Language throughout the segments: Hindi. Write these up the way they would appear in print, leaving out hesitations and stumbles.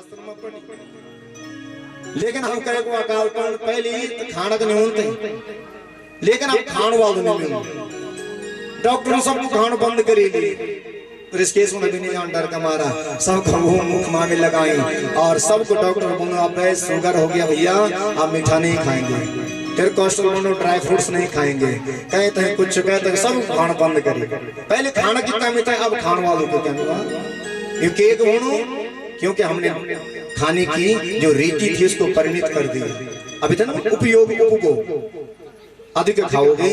शास्त्र में पढ़ी, लेकिन हम करे को अकाल पण पहले तो खाना के नहीं होते, लेकिन अब खान वालों नहीं मिले। डॉक्टर सब खान बंद करेगी, ऋषिकेश में भी नहीं जान डर का मारा, सबको वो मुख में लगाई और सबको डॉक्टर बोलो आप शुगर हो गया भैया, आप मीठा नहीं खाएंगे, फिर कोलेस्ट्रॉल बोलो ड्राई फ्रूट्स नहीं खाएंगे, कहते हैं कुछ कहते हैं सब खाना बंद करें। पहले खाना कितना मीठा है, अब खाने वालों को क्या मिला, ये केक बोलो, क्योंकि हमने खाने की जो रीति थी उसको परिणित कर दी। अभी था ना उपयोग उपभोग, अधिक खाओगे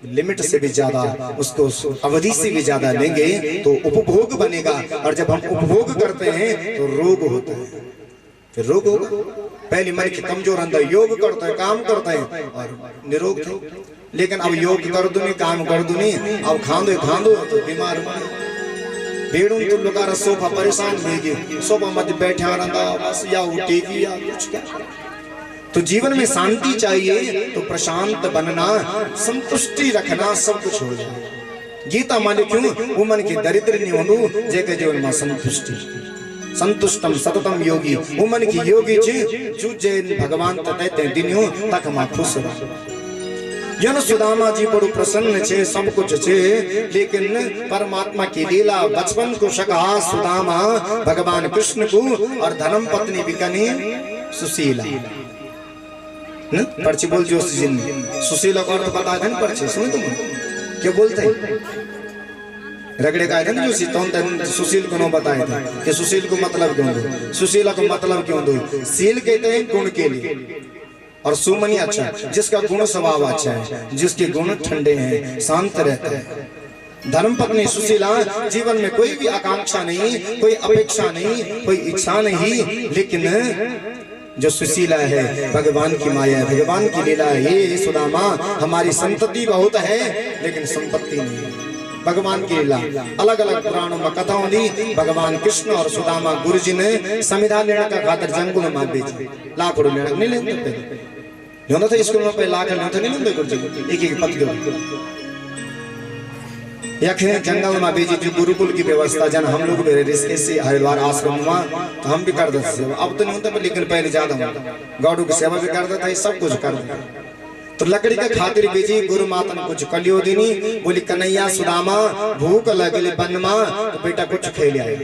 लिमिट से भी ज्यादा उसको अवधि से भी ज्यादा लेंगे तो उपभोग बनेगा, और जब हम उपभोग करते हैं तो रोग होता है, फिर रोग होगा। पहले मन की कमजोर अंदर योग करते हैं, काम करते हैं और निरोग थे, लेकिन अब योग कर दो नहीं, काम कर दो नहीं, अब खांदो तो बीमार हो। भेड़ों तो लोग सोफा परेशान होगी, सोफा मत बैठा रहता बस, या उठेगी या कुछ क्या। तो जीवन में शांति चाहिए तो प्रशांत बनना, संतुष्टि रखना, सब कुछ हो जाए। गीता माने क्यों, वो मन की दरिद्र नहीं होनु जेके जीवन में संतुष्टि, संतुष्टम सततम योगी, वो मन की योगी जो जैन भगवान तते दिनियो तक मा खुश रह। जन सुदामा जी बड़ो प्रसन्न छे, सब कुछ छे, लेकिन परमात्मा की लीला बचपन को शका सुदामा भगवान कृष्ण को और धर्म पत्नी बिकनी सुशीला। पर्ची बोल जो सुशीला को अर्थ बता दें, पर्ची सुनो तुम क्या बोलते हैं, रगड़े का है ना जो तो सुशील को न बताए थे कि सुशील को मतलब क्यों दो, सुशीला को मतलब क्यों दो। शील कहते हैं गुण के लिए, और सुमनी अच्छा जिसका गुण स्वभाव अच्छा है, जिसके गुण ठंडे हैं, शांत रहता है। धर्मपत्नी सुशीला जीवन में कोई भी आकांक्षा नहीं, कोई अपेक्षा नहीं, कोई इच्छा नहीं, लेकिन जो सुशीला है भगवान की माया है, भगवान की लीला है। ये सुदामा हमारी संतति बहुत है लेकिन संपत्ति नहीं। भगवान की लीला अलग अलग पुराणों में कथाओं दी। भगवान कृष्ण और सुदामा गुरु जी ने संविधान लेने का खातिर जंगल में भेजे, लाख रुपये नहीं लेते थे, स्कूल में लाख नहीं लेते गुरु जी, एक पद यखे जंगल में भेजी जो गुरुकुल की व्यवस्था जन हम लोग ऋषिकेश से हरिद्वार आश्रम में तो हम भी कर देते सेवा, अब तो नहीं होता लेकिन पहले ज्यादा होता, गौड़ों की सेवा भी कर देता है, सब कुछ कर देता। तो लकड़ी के खातिर भेजी गुरु माता ने कुछ कलियो दिनी, बोली कन्हैया सुदामा भूख लगली बनमा, तो बेटा कुछ खेल आए।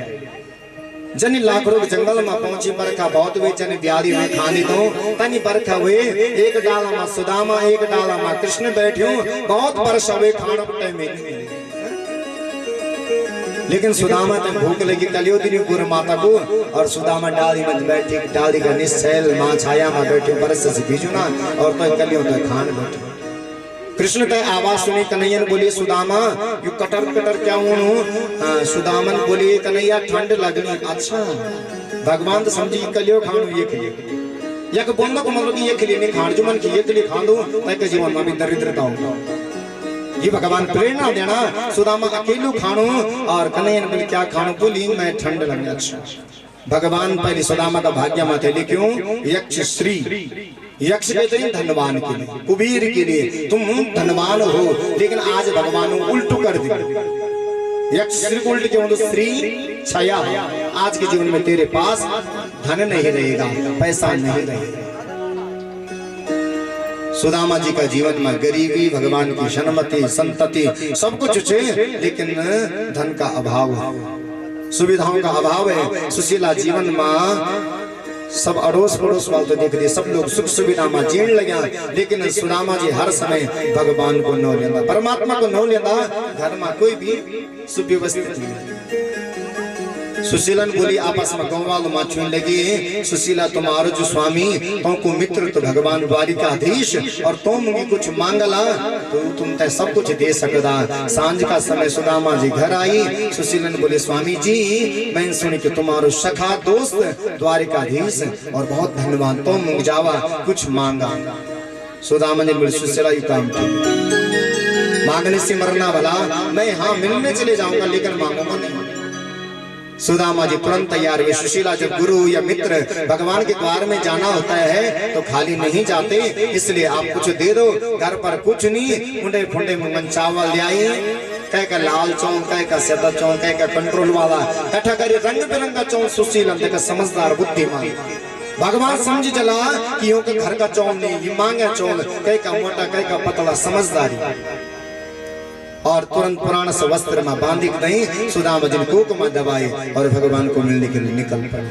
जनी लाखों के जंगल में पहुंची, बरखा बहुत हुई, जनी ब्यारी में खानी दो तनी बरखा हुए, एक डाला में सुदामा एक डाला में कृष्ण बैठे, बहुत वर्षा हुए, खाना टाइम में नहीं, लेकिन सुदामा तक भूख लगी कलियो दिन गुरु माता को, और सुदामा डाली में बैठी, डाली का निश्चल माँ छाया में बैठे, बरस से भीजुना और तो कलियो तक खान बैठे। कृष्ण का आवाज सुनी, कन्हैया बोली सुदामा यू कटर कटर क्या हूँ, सुदामन बोली कन्हैया ठंड लगनी। अच्छा भगवान तो समझी कलियो खान ये खिले, या बोलना को मतलब ये खिले नहीं खान, जो मन की ये खिले खा दो ताकि जीवन में भी दरिद्रता हो। ये भगवान प्रेरणा देना, सुदामा अकेलू खानो और कन्हैया बोली क्या खानो, बोली मैं ठंड लगनी। अच्छा भगवान पहले सुदामा का भाग्य में थे, लेकिन यक्ष श्री, यक्ष कहते हैं धनवान के लिए, कुबेर के लिए, तुम धनवान हो, लेकिन आज भगवान उल्टू कर दिया। यक्ष श्री उल्ट क्यों, तो श्री छया, आज के जीवन में तेरे पास धन नहीं रहेगा, पैसा नहीं रहेगा। सुदामा जी का जीवन में गरीबी, भगवान की सन्मति, संतति सब कुछ है, लेकिन धन का अभाव है, सुविधाओं का अभाव है। सुशीला जीवन में सब अड़ोस पड़ोस वाले तो देख दिए, सब लोग सुख सुविधा में जीण लगे, लेकिन सुदामा जी हर समय भगवान को न लेना, परमात्मा को न लेना, घर में कोई भी सुव्यवस्थित नहीं। सुशीलन बोली आपस में गौवाल माचुन लगी, सुशीला तुम्हारो जो स्वामी तुमको मित्र तो भगवान द्वारिकाधीश, और तुम कुछ मांगला तो तुम तय सब कुछ दे सकता। सांझ का समय सुदामा जी घर आई, सुशीलन बोले स्वामी जी मैं सुनी कि तुम्हारो सखा दोस्त द्वारिकाधीश और बहुत धन्यवाद, तुम जावा कुछ मांगा। सुदामा ने बोले सुशीला यू काम मांगने से मरना भला, मैं हाँ मिलने चले जाऊंगा लेकिन मांगूंगा नहीं। सुदामा जी तुरंत तैयार हुए। सुशीला जब गुरु या मित्र भगवान के द्वार में जाना होता है तो खाली नहीं जाते, इसलिए आप कुछ दे दो। घर पर कुछ नहीं, उंडे फुंडे मुंगन चावल ले आई, कह का लाल चौं, कह का सदा चौं, कह का कंट्रोल वाला, कठा करे रंग बिरंगा चौं सुशील अंत का समझदार बुद्धिमान। भगवान समझ चला कि यूं के घर का चौं नहीं, ये मांगे चौं, कह का मोटा, कह का पतला, समझदारी। और तुरंत पुराण से वस्त्र में बांधी नहीं सुदामा जी को में दबाए और भगवान को मिलने के लिए निकल पड़े।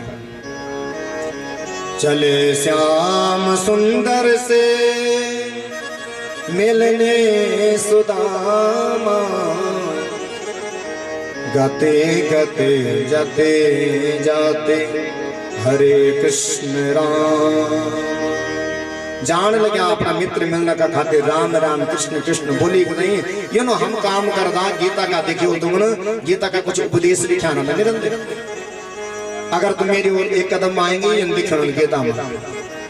चले श्याम सुंदर से मिलने सुदामा, गाते गाते जाते जाते हरे कृष्ण राम। जान लगे अपना मित्र मिलने का खातिर राम राम कृष्ण कृष्ण बोली को नहीं। यू नो हम काम कर दा गीता का देखियो तुमने गीता का कुछ उपदेश लिखा ना निरंतर। अगर तुम मेरी ओर एक कदम आएंगे लिखा गीता में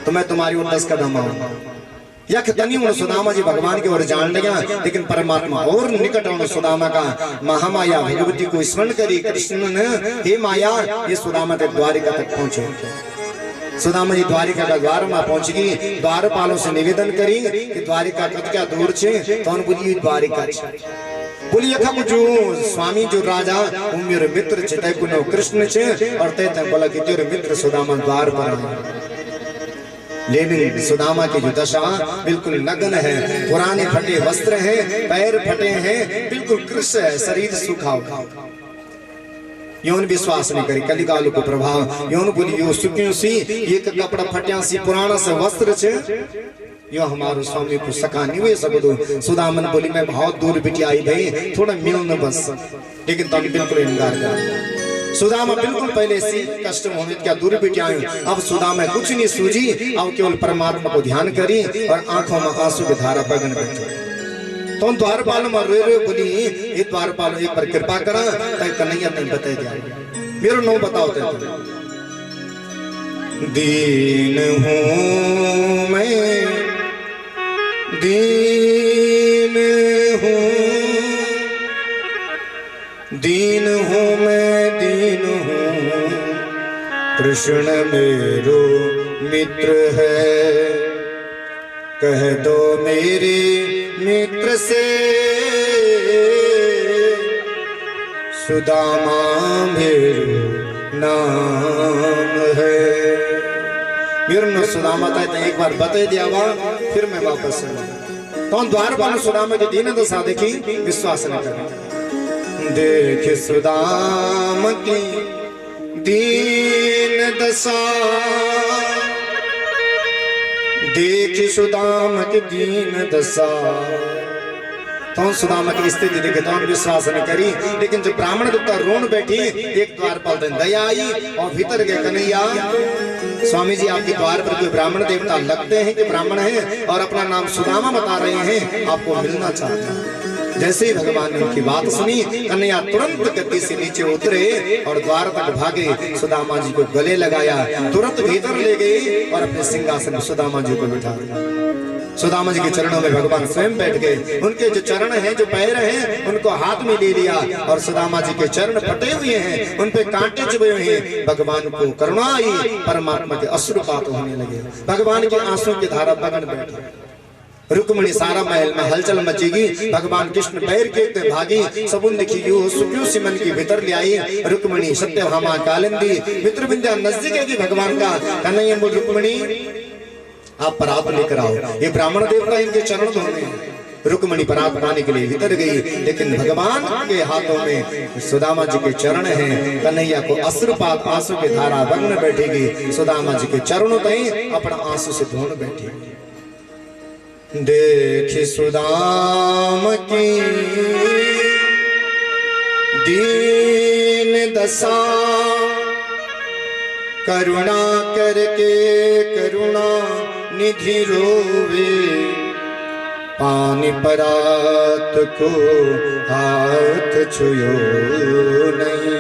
तो मैं तुम्हारी ओर 10 कदम आऊंगा। यख तनी उन सुदामा जी भगवान की ओर जान लगा, लेकिन परमात्मा और निकट उन सुदामा का महामाया भगवती को स्मरण करी। कृष्ण ने हे माया ये सुदामा के द्वारिका तक पहुंचे। सुदामा जी द्वारिका का द्वार में पहुंच गई। द्वारपालों से निवेदन करी कि द्वारिका कद क्या दूर छे, तो उन बोली द्वारिका बोली यखम जो स्वामी जो राजा वो मेरे मित्र छे, तय कुनो कृष्ण छे और तय बोला कि तेरे मित्र सुदामा द्वार पर आए। लेकिन सुदामा की जो दशा बिल्कुल नग्न है, पुराने फटे वस्त्र हैं, पैर फटे हैं, बिल्कुल कृष्ण है, शरीर सूखा हुआ। यौन विश्वास नहीं करी कलिकाल को प्रभाव। यौन बोली यो सुक्यों सी एक कपड़ा फटिया सी पुराना से वस्त्र छे, यो हमारो स्वामी को सका नहीं हुए सब दो। सुदामन बोली मैं बहुत दूर बिटी आई भाई, थोड़ा मिल न बस। लेकिन तुम बिल्कुल इनकार कर। सुदामा बिल्कुल पहले से कष्ट होने क्या दूर बिटी आई। अब सुदामा कुछ नहीं सूझी, अब केवल परमात्मा को ध्यान करी और आंखों में आंसू की धारा बगन बैठी। तो द्वारपाल में रोए रोए बोली ये द्वारपाल एक बार कृपा करा तय कन्हैया तुम बता दिया मेरो नो बताओ तय दीन हूँ मैं दीन हूँ दीन हूँ मैं दीन हूँ कृष्ण मेरो मित्र है कह दो मेरे मित्र से सुदामा मेरो नाम है। मेरे न सुदामा था एक बार बता दिया हुआ फिर मैं वापस तो द्वारपाल सुदामा की दीन दशा देखी विश्वास न कर। देख सुदामा की दीन दशा देख सुदामा की दीन दशा। तो सुदामा की स्थिति देखे तो विश्वास न करी। लेकिन जब ब्राह्मण देवता रोन बैठी एक द्वारपाल दिन दया आई और भीतर गए कन्हैया स्वामी जी आपके द्वार पर कोई ब्राह्मण देवता लगते हैं कि ब्राह्मण हैं और अपना नाम सुदामा बता रहे हैं, आपको मिलना चाहते हैं। जैसे ही भगवान ने उनकी बात सुनी कन्हैया तुरंत गद्दी से नीचे उतरे और द्वार तक भागे, सुदामा जी को गले लगाया, तुरंत भीतर ले गए और अपने सिंहासन सुदामा जी को बिठा दिया। सुदामा जी के चरणों में भगवान स्वयं बैठ गए। उनके जो चरण हैं जो पैर हैं उनको हाथ में ले लिया और सुदामा जी के चरण फटे हुए हैं, उन पे कांटे चुभे हुए हैं। भगवान को करुणा आई, परमात्मा के अश्रुपात होने लगे, भगवान के आंसू की धारा बगन बैठे। रुक्मणी सारा महल में हलचल मचेगी। भगवान कृष्ण पैर के भागी सबुन देखी सुक्यों सिमन की भीतर ले आई। रुक्मणी सत्यभामा कालिंदी मित्र विंध्या नजदीक है कि भगवान का कन्हैया बोल रुक्मणी आप परात लेकर आओ, ये ब्राह्मण देवता इनके चरण धोने। रुक्मणी परात पाने के लिए भीतर गई, लेकिन भगवान के हाथों में सुदामा जी के चरण हैं। कन्हैया को अश्रुपात आंसू की धारा बगन बैठेगी। सुदामा जी के चरणों तय अपना आंसू से धोन बैठेगी। देख सुदामा की दीन दशा करुणा करके करुणा निधि रोवे, पानी परात को हाथ छुयो नहीं,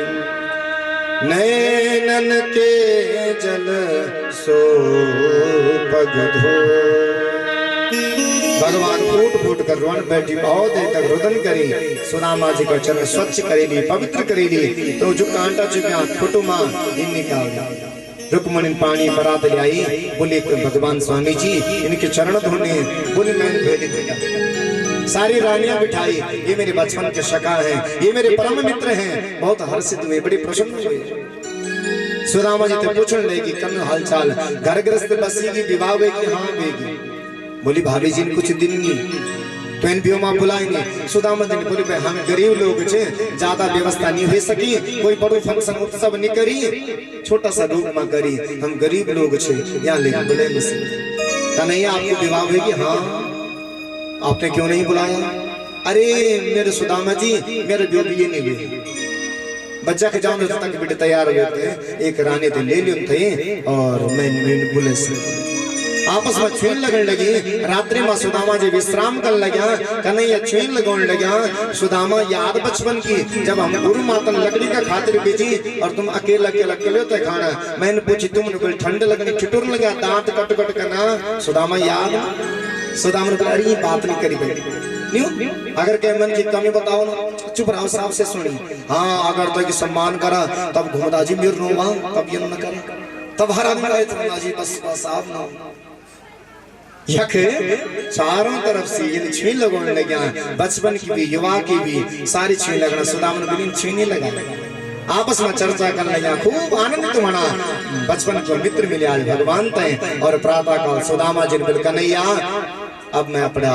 नैनन के जल सो पग धो। भगवान फूट फूट कर रोन बैठी, बहुत देर तक रुदन करी। सुदामा जी का चरण स्वच्छ करेली पवित्र करेली तो जो कांटा चुका कुटुमा इन निकाल। रुक्मणी पानी परात ले आई, बोले भगवान स्वामी जी इनके चरण धोने। बोले मैं भेज देगा सारी रानियां बिठाई, ये मेरे बचपन के शका हैं, ये मेरे परम मित्र हैं। बहुत हर्षित हुए, बड़ी प्रसन्न हुए। सुदामा जी तो पूछने लगी कन हालचाल, घर गृहस्थ बसी की विवाह हुए कि हाँ बेगी। बोली भाभी जी कुछ दिन नहीं तो इन भी मां बुलाएंगे। सुदामा जी ने बोली भाई हम गरीब लोग छे, ज्यादा व्यवस्था नहीं हो सकी, कोई बड़ो फंक्शन उत्सव नहीं करी, छोटा सा रूप में करी, हम गरीब लोग छे यहाँ लेके बुले कन्हैया आपको विवाह हुएगी। हाँ आपने क्यों नहीं बुलाया? अरे मेरे सुदामा जी मेरे भी ये नहीं हुए, बच्चा के जाऊं तक बेटे तैयार हो थे, एक रानी थे ले लियो थे और मैं बोले से आपस में छुईन लगन लगी। रात्रि में सुदामा जी विश्राम कर लग्या, कन्हैया छुईन लगन लग्या। सुदामा याद बचपन की जब हम गुरु माता लकड़ी का खातिर बेची और तुम अकेला अकेला कले तो खाना। मैंने पूछी तुमने कोई ठंड लगनी ठिठुर लगा दांत कट कट करना। सुदामा याद, सुदामा ने बोला अरे बात नहीं करी भाई, अगर के मन की कमी बताओ ना, चुप रहो साहब से सुनी। हाँ अगर तो सम्मान करा तब घुमदाजी मेर रोवा, तब ये न करा तब हरा जी बस बस आप ना यख चारों तरफ से ये छीन लगने लगे, बचपन की भी युवा की भी सारी छीन लगना। सुदामा ने बिल्कुल छीन ही लगा, आपस में चर्चा करने लगा, खूब आनंदित मना। बचपन को मित्र मिले आज भगवान तय। और प्रातः काल सुदामा जी ने बोला कन्हैया अब मैं अपना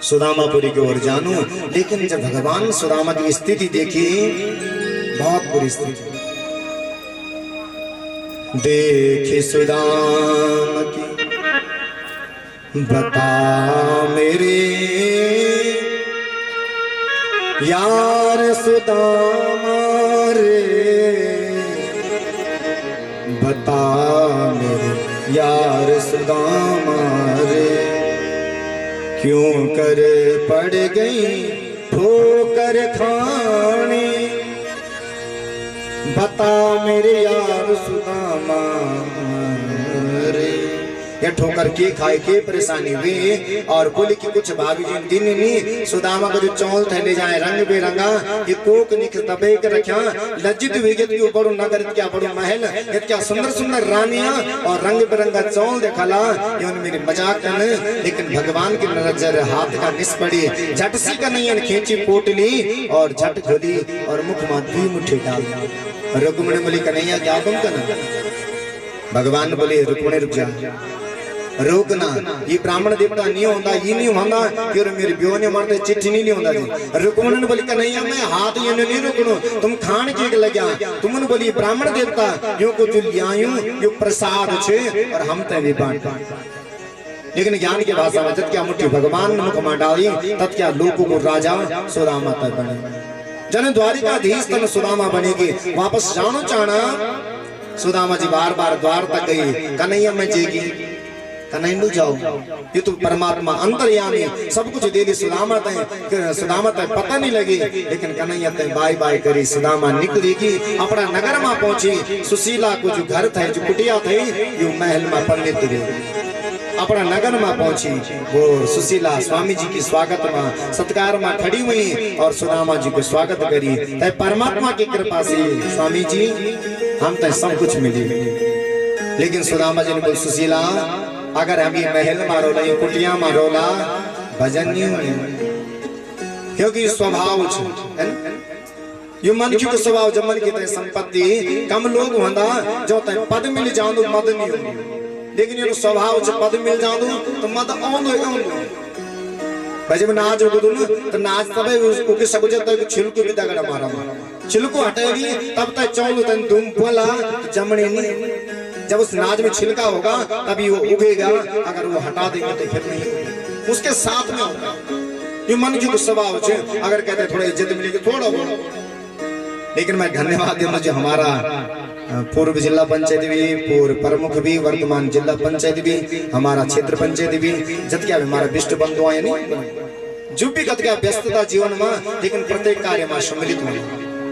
सुदामापुरी की ओर जानू। लेकिन जब भगवान सुदामा की स्थिति देखी, बहुत बुरी स्थिति देखी सुदामा की, बता मेरे यार सुदामा रे, बता मेरे यार सुदामा रे, क्यों कर पड़ गई ठोकर खाने, बता मेरे यार सुदामा रे। ये ठोकर के खाए के परेशानी हुई। और बोले कि कुछ भाभी जी दिन नहीं सुदामा को जो चौल थे ले जाए रंग बेरंगा, ये कोक निक दबे के रखा। लज्जित हुई कि बड़ो नगर क्या बड़ो महल, ये क्या सुंदर सुंदर रानियां और रंग बिरंगा चौल देखला। ये मेरी मजाक करने, लेकिन भगवान की नजर हाथ का निस पड़ी, झट सी का नहीं खींची पोटली और झट खोली और मुख में दी मुट्ठी डाल। रुक्मणी बोली कन्हैया क्या तुम करना? भगवान बोले रुक्मणी रुक जा, रोकना, ये ब्राह्मण देवता नहीं होता, ये नहीं होता कि मेरे ब्यो ने मारते चिट्ठी नहीं होता जी। रुक्मणी ने बोली कन्हैया मैं हाथ ये नहीं रोकनो, तुम खान के लग्या। तुमने बोली ब्राह्मण देवता यो को जो लियायूं यो प्रसाद छे और हम ते भी बांट। लेकिन ज्ञान की भाषा में जब क्या मुट्ठी भगवान ने मुख में डाली तब क्या लोगों को राजा सुदामा तक बने। जन द्वारिकाधीश तन सुदामा बनेगी। वापस जानो चाहना सुदामा जी बार बार द्वार तक गई, कन्हैया मैं जेगी कन्हैया जाओ, ये तो परमात्मा अंतर्यामी सब कुछ दे दी। सुदामा तय पता नहीं लगी, लेकिन कन्हैया तय बाय बाय करी। सुदामा निकलेगी अपना नगर में पहुंची। सुशीला को जो घर थे जो कुटिया थे यो महल में पंडित रहे। अपना नगर में पहुंची वो सुशीला स्वामी जी की स्वागत में सत्कार में खड़ी हुई और सुदामा जी को स्वागत करी। तय परमात्मा की कृपा से स्वामी जी हम तय सब कुछ मिली। लेकिन सुदामा जी ने बोल सुशीला अगर हम ये महल में रोला ये कुटिया में रोला भजन नहीं होने, क्योंकि स्वभाव यो मन की स्वभाव जब मन की तय संपत्ति कम लोग होंदा जो तय पद मिल जाऊं मद नहीं होंदी। लेकिन ये स्वभाव से पद मिल जाऊं तो मद आऊं जब नाच हो तो नाच तब उसको के सब जब छिलको भी दगड़ा मारा छिलको हटेगी तब तक चौल तन धूम बोला जमने नहीं। जब उस नाच में छिलका होगा तभी वो उगेगा, अगर वो हटा देंगे तो फिर नहीं। उसके साथ में होगा ये मन की स्वभाव से। अगर कहते थोड़ा इज्जत मिलेगी थोड़ा बहुत। लेकिन मैं धन्यवाद देना जो हमारा पूर्व जिला पंचायत भी, पूर्व प्रमुख भी, वर्तमान जिला पंचायत भी, हमारा क्षेत्र पंचायत भी, जब क्या हमारा विष्ट बंधु आए नहीं जो भी कत क्या व्यस्तता जीवन में, लेकिन प्रत्येक कार्य में सम्मिलित हुए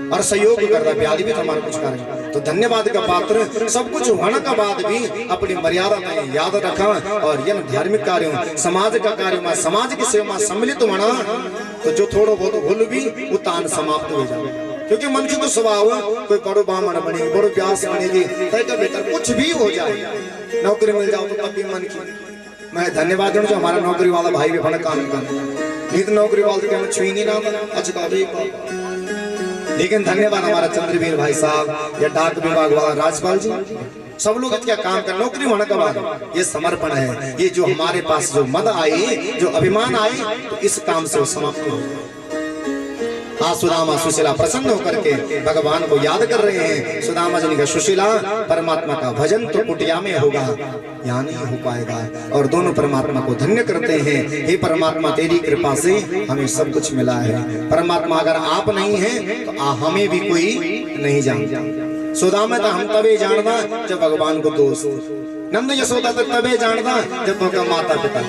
और सहयोग करता ब्याज भी हमारा कुछ कार्य। तो धन्यवाद का पात्र सब कुछ होने का बाद भी अपनी मर्यादा में याद रखा और यह धार्मिक कार्यों समाज का कार्य में समाज की सेवा में सम्मिलित होना तो जो थोड़ा बहुत भूल भी उतान समाप्त हो जाए। क्योंकि मनुष्य को स्वभाव कोई बड़ो ब्राह्मण बनेगी बड़ो व्यास बनेगी तय का बेहतर कुछ भी हो जाए, नौकरी मिल जाओ तो तब भी मन की। मैं धन्यवाद दूं जो हमारा नौकरी वाला भाई भी बड़ा काम कर नीत नौकरी वाले के छुई नहीं ना अच्छा लेकिन धन्यवाद हमारा चंद्रवीर भाई साहब या डाक विभाग वाला राजपाल जी, सब लोग क्या काम कर नौकरी होने के बाद ये समर्पण है। ये जो हमारे पास जो मद आई, जो अभिमान आई, तो इस काम से वो समाप्त हो। हाँ, सुदामा सुशीला प्रसन्न होकर के भगवान को याद कर रहे हैं। सुदामा जी का सुशीला परमात्मा का भजन तो कुटिया में होगा, यहाँ नहीं हो पाएगा। और दोनों परमात्मा को धन्य करते हैं। हे परमात्मा, तेरी कृपा से हमें सब कुछ मिला है। परमात्मा अगर आप नहीं हैं तो हमें भी कोई नहीं जानता। सुदामा था हम तबे जानता जब भगवान को दोस्त, नंद यशोदा तक तबे जानता जब उनका माता पिता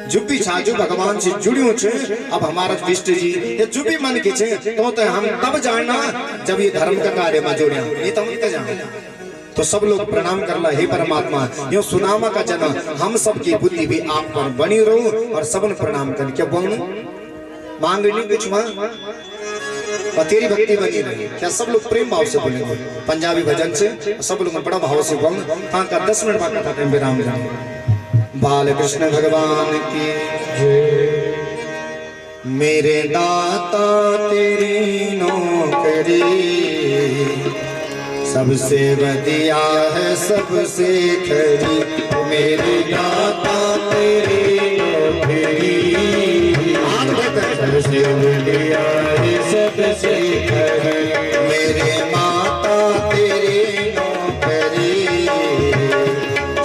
जो भी छाजू भगवान से जुड़ियों छे। अब हमारा विष्ट जी ये जो भी मन के छे तो हम तब जानना जब ये धर्म का कार्य में जुड़े, नहीं तो हम जान। तो सब लोग प्रणाम करला, हे परमात्मा, यो सुदामा का जन्म हम सब की बुद्धि भी आप पर बनी रहो और सबन प्रणाम कर क्या बोलूं मांग नहीं कुछ मां और तेरी भक्ति बनी रही। क्या सब लोग प्रेम भाव से बोलेंगे पंजाबी भजन से, सब लोग बड़ा भाव से बोल। हाँ का 10 मिनट बाद का टाइम विराम देंगे। बाल कृष्ण भगवान की जय। मेरे दाता तेरी नौकरी सबसे बढ़िया है सबसे खरी। मेरे दाता तेरी नौकरी सबसे बढ़िया है सबसे खरी। मेरे माता तेरी नौकरी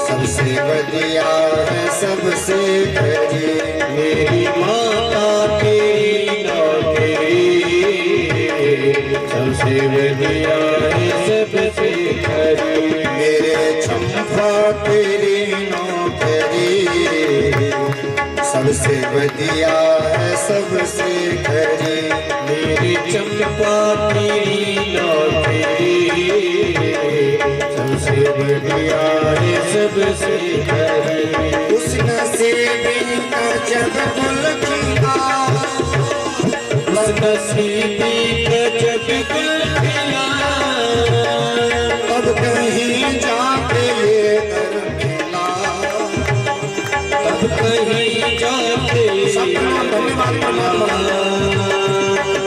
सबसे बढ़िया है सबसे खरी। मेरी माता तेरी नौकरी सबसे बढ़िया है सबसे खरी। मेरे चंपा तेरी नौकरी सबसे बढ़िया है सबसे खरी। मेरी चंपा तेरी नौकरी सबसे बढ़िया है सबसे खरी। उस नसीबी का जब गुल खिला, उस नसीबी का जब गुल खिला, तब कहीं जाके ये दर मिला, तब कहीं जाके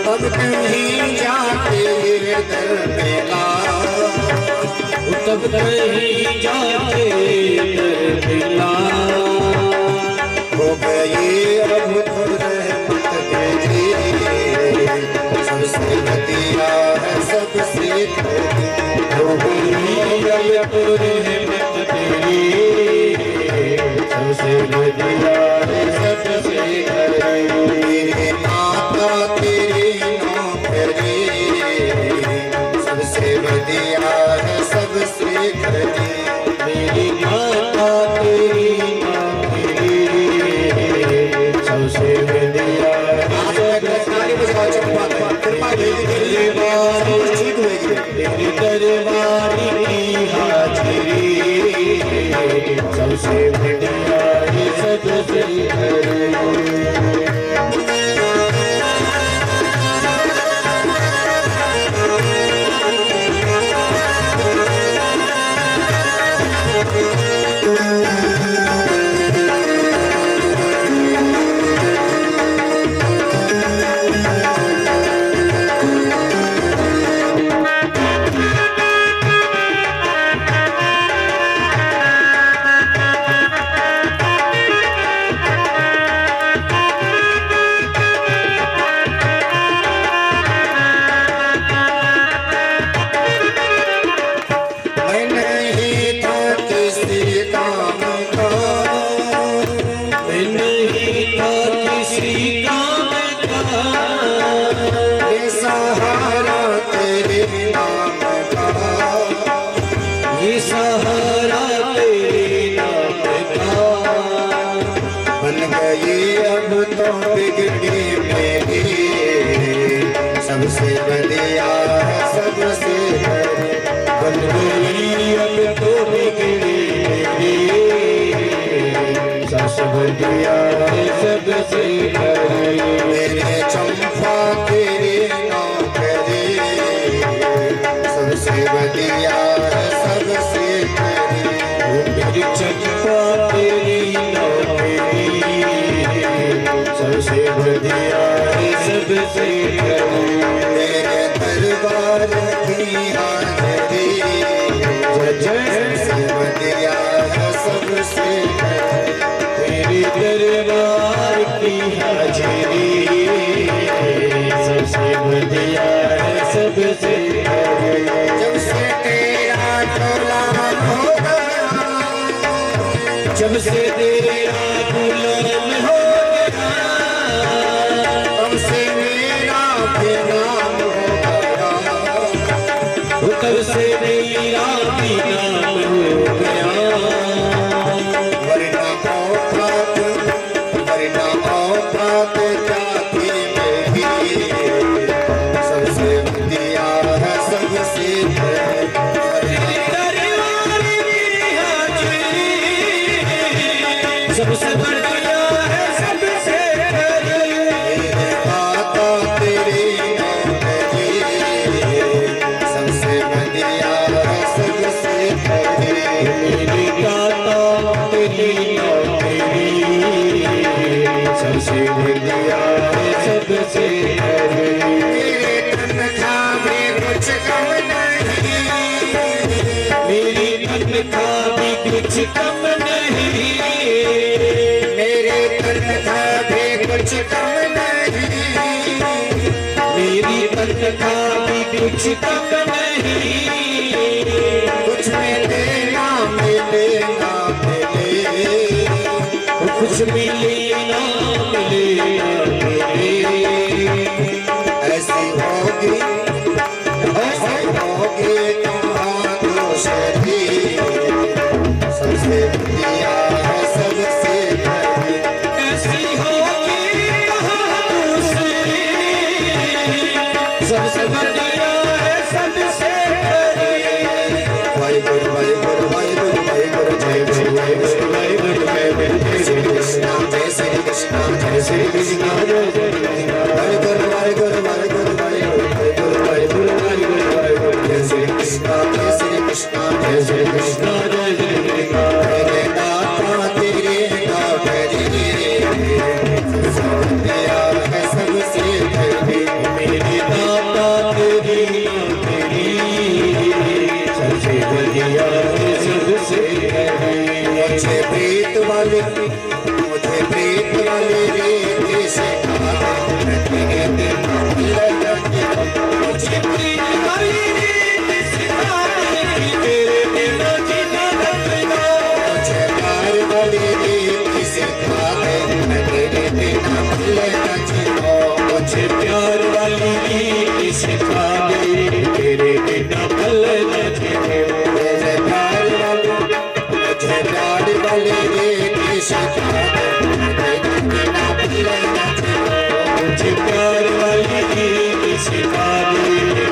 तब कहीं जाके ये दर मिला, तब कहीं जाके दर मिला। हो गई अब रहमत तेरी सबसे बढ़िया है सबसे खरी। हो गई अब रहमत तेरी सबसे बढ़िया है सबसे खरी। मेरे माता तेरी नौकरी सबसे बढ़िया है सबसे खरी। मेरी माता तेरी नौकरी सबसे बढ़िया तेरे दरबार की हाजिरी सबसे बढ़िया है सबसे खरी। सबसे बढ़िया है सबसे खरी। बन गई अब तो बिगड़ी सबसे बढ़िया है सबसे खरी। मेरे चंपा तेरी नौकरी सबसे बढ़िया है सबसे खरी। मेरी चंपा तेरी नौकरी सबसे सबसे तेरे दरबार की हाज़री सबसे बढ़िया है सबसे तेरे दरबार की हाजिरी सबसे बढ़िया है सबसे जब से तेरा चोला हो गया जब से तेरा गुलाम हो गया तब से मेरा भी नाम हो गया तब से मेरा भी नाम हो गया वरना औकात जाती मेरी सबसे बढ़िया है सबसे सबसे बढ़िया है सबसे मेरे दाता तेरी नौकरी सबसे बढ़िया है सबसे मेरे दाता तेरी नौकरी सबसे बढ़िया है सबसे मेरे तनख्वाह में कुछ कम नहीं मेरी तनख्वाह भी कुछ कम नहीं मेरे तनख्वाह भी कुछ कम नहीं मेरी तनख्वाह भी कुछ कम नहीं कुछ मिले ना मिले ना मिले कुछ मिले ना मिले ऐसी होगी तुम्हारो शरीर सबसे बढ़िया है सबसे ऐसी होगी सबसे बढ़िया है सबसे वाहिगुरु वाहिगुरु वाहिगुरु वाहिगुरु जय गुरु वाहिगुरु वाहिगुरु जय श्री कृष्ण जय श्री कृष्ण जय श्री कृष्ण वाहिगुरु वाहिगुरु वाहिगुरु वाहिगुरु वाहिगुरु वाहिगुरु वाहिगुरु जय श्री कृष्ण जय श्री कृष्ण जय श्री कृष्ण जय श्री कृष्ण तेरे दाता तेरे नौकरी सबसे बढ़िया है सबसे मेरे दाता तेरी नौकरी सबसे बढ़िया है सबसे मुझे प्रीत वाले रे से मुझे प्रीत वाली रीत सिखाने की तेरे बिना जीना लगेगा मुझे प्यार वाली रीत सिखा दे तेरे बिना भूलेगा जीना मुझे प्यार वाली रीत सिखा दे तेरे बिना पल न जीने मुझे प्यार वाली रीत सिखा दे तेरे बिना भूलेगा जीना मुझे प्यार वाली रीत सिखा दे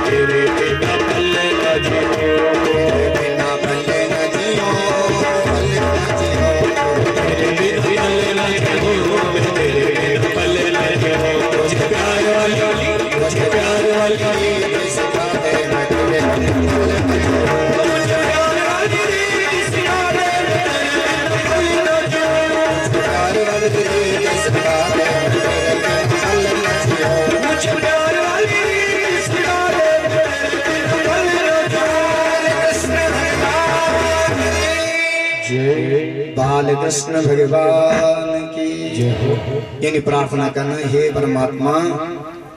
तेरे बिना पल न जीने तेरे बिना भूलेगा जीना तेरे बिना पल न जीने तेरे बिना पल न जीने मुझे प्यार वाली रीत सिखा दे तेरे बिना भूलेगा जीना मुझे प्यार वाली रीत सिखा दे तेरे बिना पल न जीने प्यार वाली रीत सिखा दे तेरे बिना भूलेगा जीना मुझे प्यार वाली रीत सिखा दे तेरे बिना पल न जीने बाल कृष्ण भगवान की यानी प्रार्थना करना हे परमात्मा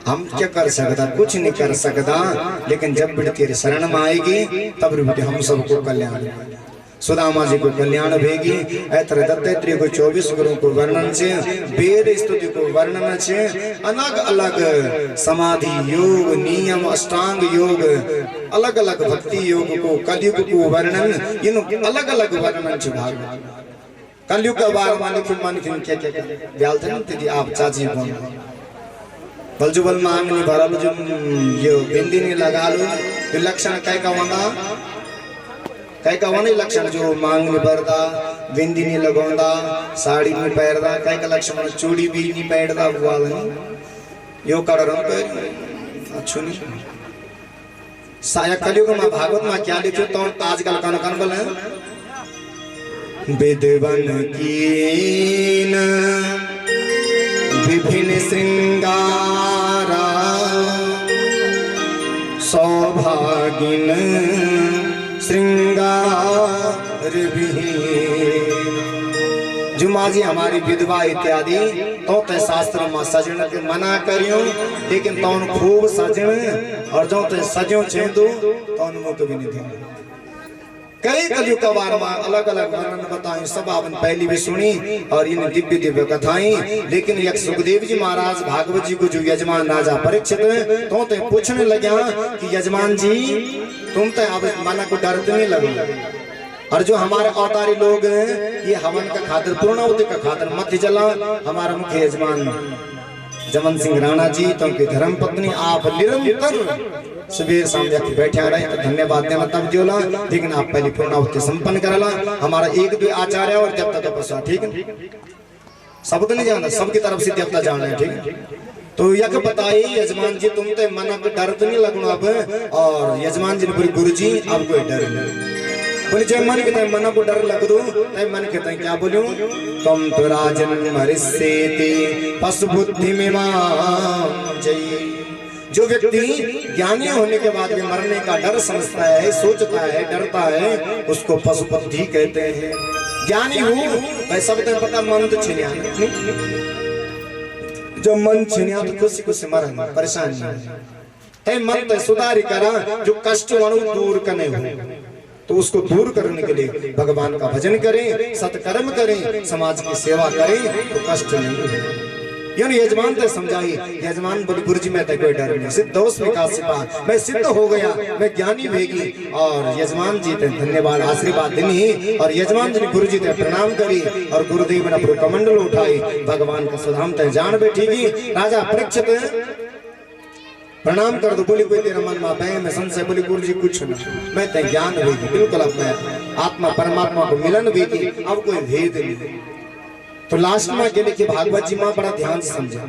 हम क्या कर सकता कुछ नहीं कर सकता लेकिन जब भी तेरे शरण में आएगी तब भी हम सबको कल्याण सुदामा जी को कल्याण भेगी ऐतर दत्तात्रेय को 24 गुरु को वर्णन से वेद स्तुति को वर्णन से अलग अलग समाधि योग नियम अष्टांग योग अलग अलग भक्ति योग को कलयुग को वर्णन इन अलग अलग वर्णन से भाग कलयुग का बार मालिक क्या क्या ब्याल थे ना तेरी आप चाची कौन बलजुबल मांगनी भरल जो ये बिंदी नहीं लगा लो विलक्षण कई का वनी लक्षण जो मांगनी भरदा बिंदी नहीं लगोंदा साड़ी नहीं पहरदा कई का लक्षण चूड़ी भी नहीं पहरदा वाल यो करन पे अच्छु नहीं साया कलयुग में भागवत में क्या लिखो तो आजकल कौन कौन बोले विद्वन कीन विभिन्न श्रृंगारा नागिन श्रृंगार विहीन। जो माजी हमारी विधवा इत्यादि तो ते शास्त्र में सजन के मना करियो, लेकिन तौन खूब सजन और जो ते सजो चेंदो तौन मुख भी नहीं दी। कई कलयुग का बार में अलग अलग वर्णन बताएं, सब आपने पहली भी सुनी और इन दिव्य दिव्य कथाएं। लेकिन एक सुखदेव जी महाराज भागवत जी को जो यजमान राजा परीक्षित तो ते पूछने लगे कि यजमान जी तुम तो अब माना को डरते नहीं लगे, और जो हमारे अवतारी लोग हैं ये हवन का खातिर पूर्णाहुति का खातिर मत जला। हमारा मुख्य यजमान जमन सिंह राणा जी तो उनकी धर्म पत्नी आप निरंतर सुबह शाम जाके बैठे रहे तो धन्यवाद देना तब जोला, लेकिन आप पहले पूर्णाहुति संपन्न करला। हमारा एक दो आचार्य और जब तक तपस्या, ठीक है, सब तो नहीं जानता, सबकी तरफ से देवता जान रहे, ठीक है। तो यक बताइए यजमान जी तुम तो मन को डर तो नहीं लगना अब, और यजमान जी ने बोले गुरु जी अब कोई डर नहीं। बोले जय मन के मन को डर लग दो, तय मन के क्या बोलूं, तुम तो राजन मरिष्येति पशु बुद्धि में जय। जो व्यक्ति ज्ञानी होने के बाद भी मरने का डर समझता है, सोचता है, डरता है, उसको पशु बुद्धि कहते हैं। ज्ञानी हूँ भाई सब तो पता मन तो छिनिया, जो मन छिनिया तो खुशी खुशी मरना परेशान नहीं। मन तो सुधारी करा, जो कष्ट वणु दूर करने हो तो उसको दूर करने के लिए भगवान का भजन करें, सत्कर्म करें, समाज की सेवा करें तो कष्ट नहीं है। यानी यजमान तो समझाई, यजमान बोले गुरु जी मैं तो कोई डर नहीं, सिद्ध दोष विकास सिपा, मैं सिद्ध हो गया, मैं ज्ञानी भेगी। और यजमान जी ने धन्यवाद आशीर्वाद देनी, और यजमान जी ने गुरु जी ने प्रणाम करी, और गुरुदेव ने अपने कमंडल उठाई, भगवान का सुधाम तय जान बैठेगी। राजा परीक्षित प्रणाम कर दो, बोली कोई तेरा मन में मैं संशय, बोली गुरु जी कुछ ना, मैं ते ज्ञान होगी बिल्कुल, अब मैं आत्मा परमात्मा को मिलन होगी, अब कोई भेद नहीं। तो लास्ट में के लिए भागवत जी माँ बड़ा ध्यान से समझा,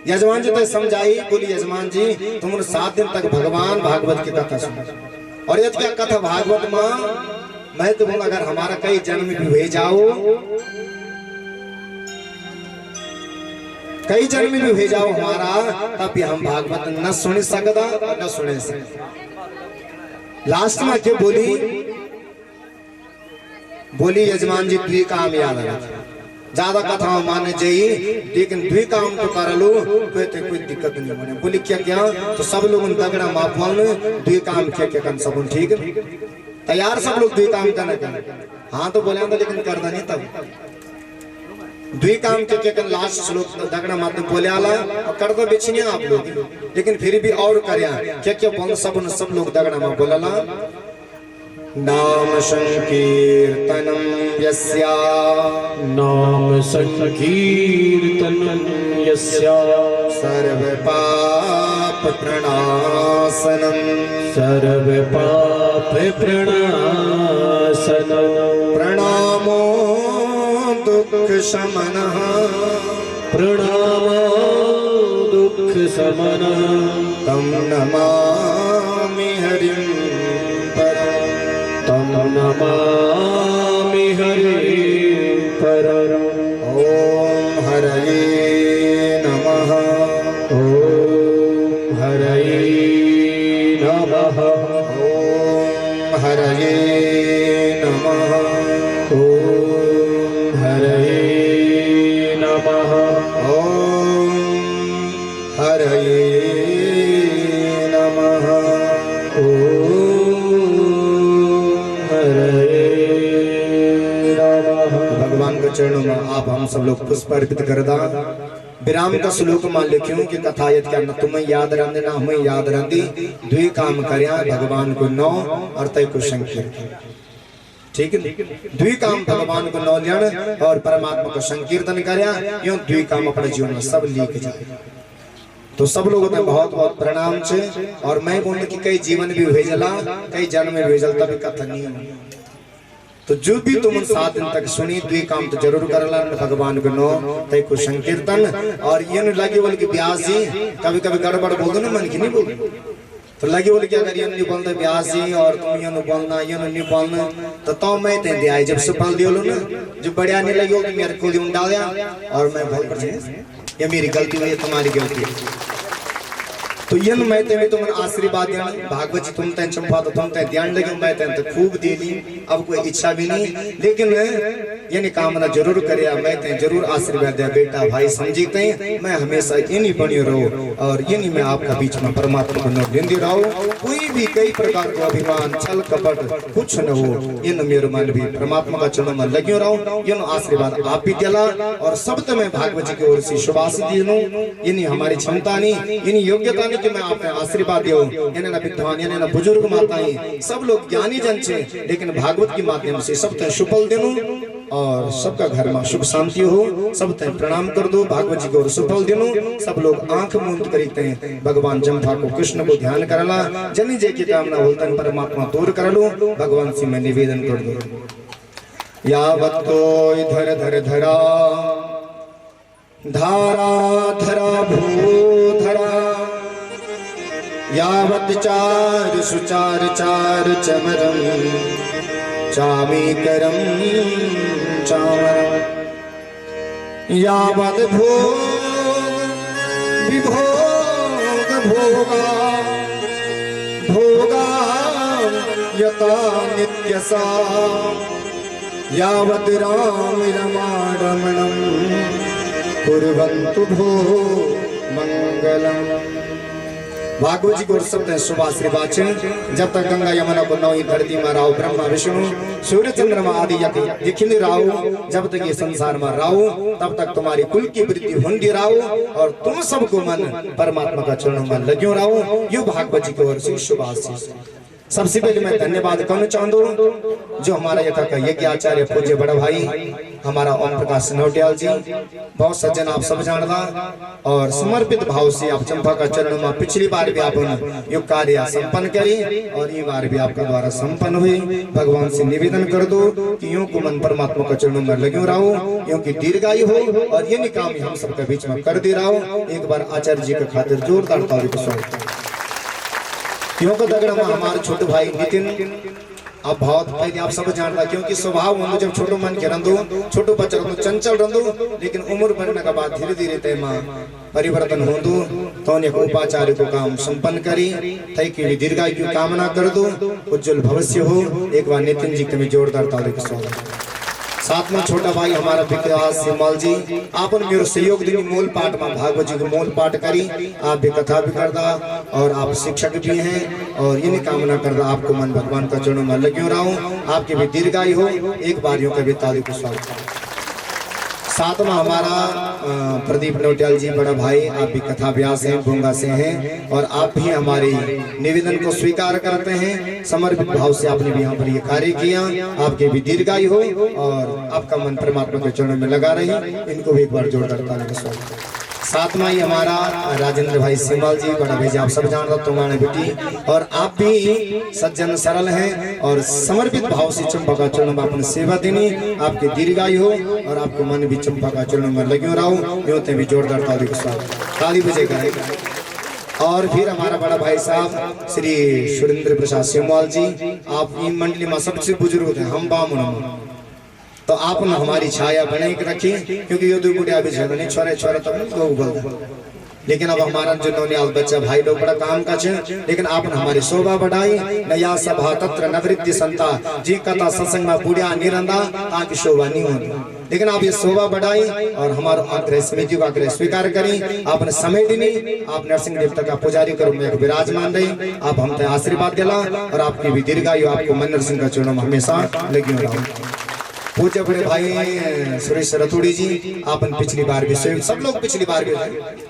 यजमान जी तो समझाई, बोली यजमान जी तुमने 7 दिन तक भगवान भागवत की कथा सुना, और यदि क्या कथा भागवत माँ मैं तो बोला अगर हमारा कई जन्म भी भेज जाओ, कई जन्म भी भेजाओ हमारा, तब भी हम भागवत न सुन सकता न सुने सकता। लास्ट में क्या बोली यजमान जी द्वि काम याद रखा, ज्यादा कथा माने जाइए, लेकिन द्वि काम तो कर लो कोई दिक्कत नहीं बने। बोली क्या क्या, तो सब लोग दगड़ा माफवाल द्वि काम क्या क्या कर सब ठीक है, तैयार सब लोग द्वि काम करने का। हाँ तो बोले लेकिन करता नहीं तब द्वि काम के लास्ट श्लोक दगड़ा मात्र बोले आला और कर दो बिछनिया आप लोग, लेकिन फिर भी और करया क्या क्या बोल सब लोग दगड़ा में बोलला। नाम संकीर्तनम यस्या, नाम संकीर्तनम यस्या, सर्व पाप प्रणाशनम, सर्व पाप प्रणाशनम, प्रणामो दुख शमनः, प्रणामो दुख शमनः, तम नमामि हरिं परं, तम नमामि हरिं परं। ओम हरये नमः, ओम हरये नमः, ओम हरये नमः, ओम हरये नमः, ओम हरये नमः, ओम हरये नमः। भगवान के चरणों में आप हम सब लोग पुष्प अर्पित कर दा। विराम का श्लोक मान लिखियो कि कथा यद क्या न तुम्हें याद रहने ना हमें याद रहती, द्वि काम करया भगवान को 9 और तय को संकीर्तन, ठीक है, द्वि काम भगवान को 9 जन और परमात्मा को संकीर्तन करया, यूं द्वि काम अपने जीवन में सब लिख जाए। तो सब लोगों को बहुत बहुत प्रणाम छे, और मैं बोलने की कई जीवन भी भेजला, कई जन्म में भेजल तभी कथा नहीं हुई। तो जो भी तुम 7 दिन तक सुनी द्वि काम तो जरूर करला, भगवान को 9 तय को संकीर्तन, और ये न लगे बोल के ब्यास जी कभी कभी गड़बड़ बोल दो ना, मन की नहीं बोल, तो लगे बोल के अगर ये नहीं बोलते ब्यास जी और तुम ये बोलना ये नहीं बोलना, तो मैं ते दिया जब से बोल दियो ना, जो बढ़िया नहीं लगे तो मेरे को डाल दिया, और मैं बोल कर ये मेरी गलती हुई है, तुम्हारी गलती है। तो यन मैं ते में तुमन आशीर्वाद देना भागवत जी तुम तन चंपा तो तुम तन ध्यान लगे मैं तन तो खूब दे ली अब कोई इच्छा भी नहीं लेकिन यानी कामना जरूर करे मैं तन जरूर आशीर्वाद दे बेटा भाई समझते मैं हमेशा इन्हीं बनी रहो और इन्हीं में आपका बीच में परमात्मा को नोट देंदी रहो कोई भी कई प्रकार का अभिमान छल कपट कुछ न हो इन मेरे मन भी परमात्मा का चरण में लगे रहो इन आशीर्वाद आप भी दिला और सब तो मैं भागवत जी की ओर से शुभाशीष दी इन्हीं हमारी क्षमता नहीं इन्हीं योग्यता नहीं कि मैं आपने आशीर्वाद दियो इन्हें ना विद्वान इन्हें ना बुजुर्ग माताएं सब लोग ज्ञानी जन छे लेकिन भागवत के माध्यम से सब तय सुफल देनु और सबका घर में सुख शांति हो सब तय प्रणाम कर दो भागवत जी को और सुफल देनु सब लोग आंख मूंद करते हैं भगवान जम्भा को कृष्ण को ध्यान करला जनी जे की कामना होतन परमात्मा दूर कर लो भगवान से मैं निवेदन कर दो यावत तो इधर धर धरा धारा धरा भू धरा यावत चार सुचार चार चमरम चामीकरम चामरम यावत भोग विभोग भोगा भोगा यथा नित्यसा यावत राम रमारमणम कुर्वन्तु भो मंगलम भागवत जी को सब शुभाश्रीवाच जब तक गंगा यमुना को नौ धरती में राव ब्रह्मा विष्णु सूर्य चंद्रमा आदि दिखिल राव जब तक ये संसार में राव तब तक तुम्हारी कुल की वृद्धि होंगी राव और तुम सबको मन परमात्मा का चरणों में लग्यो राव यो भागवत जी की ओर से शुभाशीष सबसे पहले मैं धन्यवाद करना चाहूँ जो हमारा यथा का यज्ञ आचार्य पूज्य बड़ा भाई हमारा ओम प्रकाश नौटियाल जी बहुत सज्जन आप सब जानता और समर्पित भाव से आप चंपा का चरण में पिछली बार भी आप यो कार्य संपन्न करी और ये बार भी आपका द्वारा संपन्न हुई भगवान से निवेदन कर दो कि यूं को मन परमात्मा का चरणों में लगे रहो यूं की दीर्घायु हो और ये काम हम सबके बीच में कर दे रहा हो एक बार आचार्य जी के खातिर जोरदार ताली को स्वागत क्यों को दगड़ा में हमारे छोटे भाई नितिन अब बहुत पहले आप सब जानता क्योंकि स्वभाव हम जब छोटो मन के रंदो छोटो बच्चा रंदो चंचल रंदो लेकिन उम्र बढ़ने के बाद धीरे धीरे तय मां परिवर्तन होंदो तो ने उपाचार्य को काम संपन्न करी तय की दीर्घायु की कामना कर दो उज्जवल भविष्य हो एक बार नितिन जी के जोरदार ताली का स्वागत साथ में छोटा भाई हमारा विकास सिमाल जी आपन मेरो सहयोग दी मूल पाठ में भागवत जी को मूल पाठ करी आप भी कथा भी करदा और आप शिक्षक भी हैं और ये कामना करदा आपको मन भगवान का चरणों में लग्यो रहो आपके भी दीर्घायु हो एक बार यूं का भी ताली को स्वागत साथ में हमारा प्रदीप नौटियाल जी बड़ा भाई आप भी कथा व्यास हैं गूंगा से हैं और आप भी हमारी निवेदन को स्वीकार करते हैं समर्पित भाव से आपने भी यहाँ पर ये कार्य किया आपके भी दीर्घायु हो और आपका मन परमात्मा के चरणों में लगा रही इनको भी एक बार जोरदार ताली का स्वागत साथ में ही हमारा राजेंद्र भाई सिमाल जी बड़ा भेजा आप सब जान रहे तुम्हारे बेटी और आप भी सज्जन सरल हैं और समर्पित भाव से चंपा का चरणों में अपनी सेवा देनी आपके दीर्घायु हो और आपको मन भी चंपा का चरणों में लगे रहो यों भी जोरदार ताली के साथ ताली बजेगा और फिर हमारा बड़ा भाई साहब श्री सुरेंद्र प्रसाद सिमाल जी आप इन मंडली में सबसे बुजुर्ग थे हम बामन तो आप न हमारी छाया बने रखी क्योंकि ये दो बुढ़िया भी नहीं छोरे छोरे तब लोग बोलते लेकिन अब हमारा जो नौनियाल बच्चा भाई लोग बड़ा काम का लेकिन आपने हमारी शोभा बढ़ाई नया सभा तत्र नवृत्ति संता जी कथा सत्संग में बुढ़िया निरंदा ताकि शोभा नहीं होती लेकिन आप ये शोभा बढ़ाई और हमारा आग्रह समिति का आग्रह स्वीकार करी आपने समय दिनी आप नरसिंह देवता का पुजारी करो में विराजमान रही आप हमसे आशीर्वाद दिला और आपकी भी दीर्घायु आपको मन नरसिंह का चरणों में हमेशा लगी रहो पूज्य बड़े भाई सुरेश रतोड़ी जी आपन पिछली बार भी सब लोग पिछली बार भी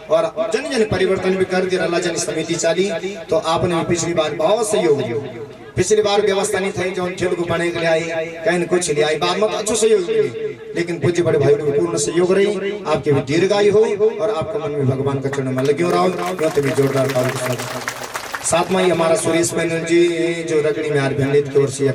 और जन जन परिवर्तन भी कर दिया अल्लाह जन समिति चाली तो आपने भी पिछली बार बहुत सहयोग दिया पिछली बार व्यवस्था नहीं थी जो खेल को बने के लिए आई कहीं कुछ ले आई बाद में अच्छा सहयोग मिली लेकिन पूज्य बड़े भाई को पूर्ण सहयोग रही आपके भी दीर्घायु हो और आपका मन में भगवान का चरण में लगे रहो भी जोरदार साथ में ही हमारा सुरेश पैनल जी जो रगड़ी में आरभिंडित की ओर से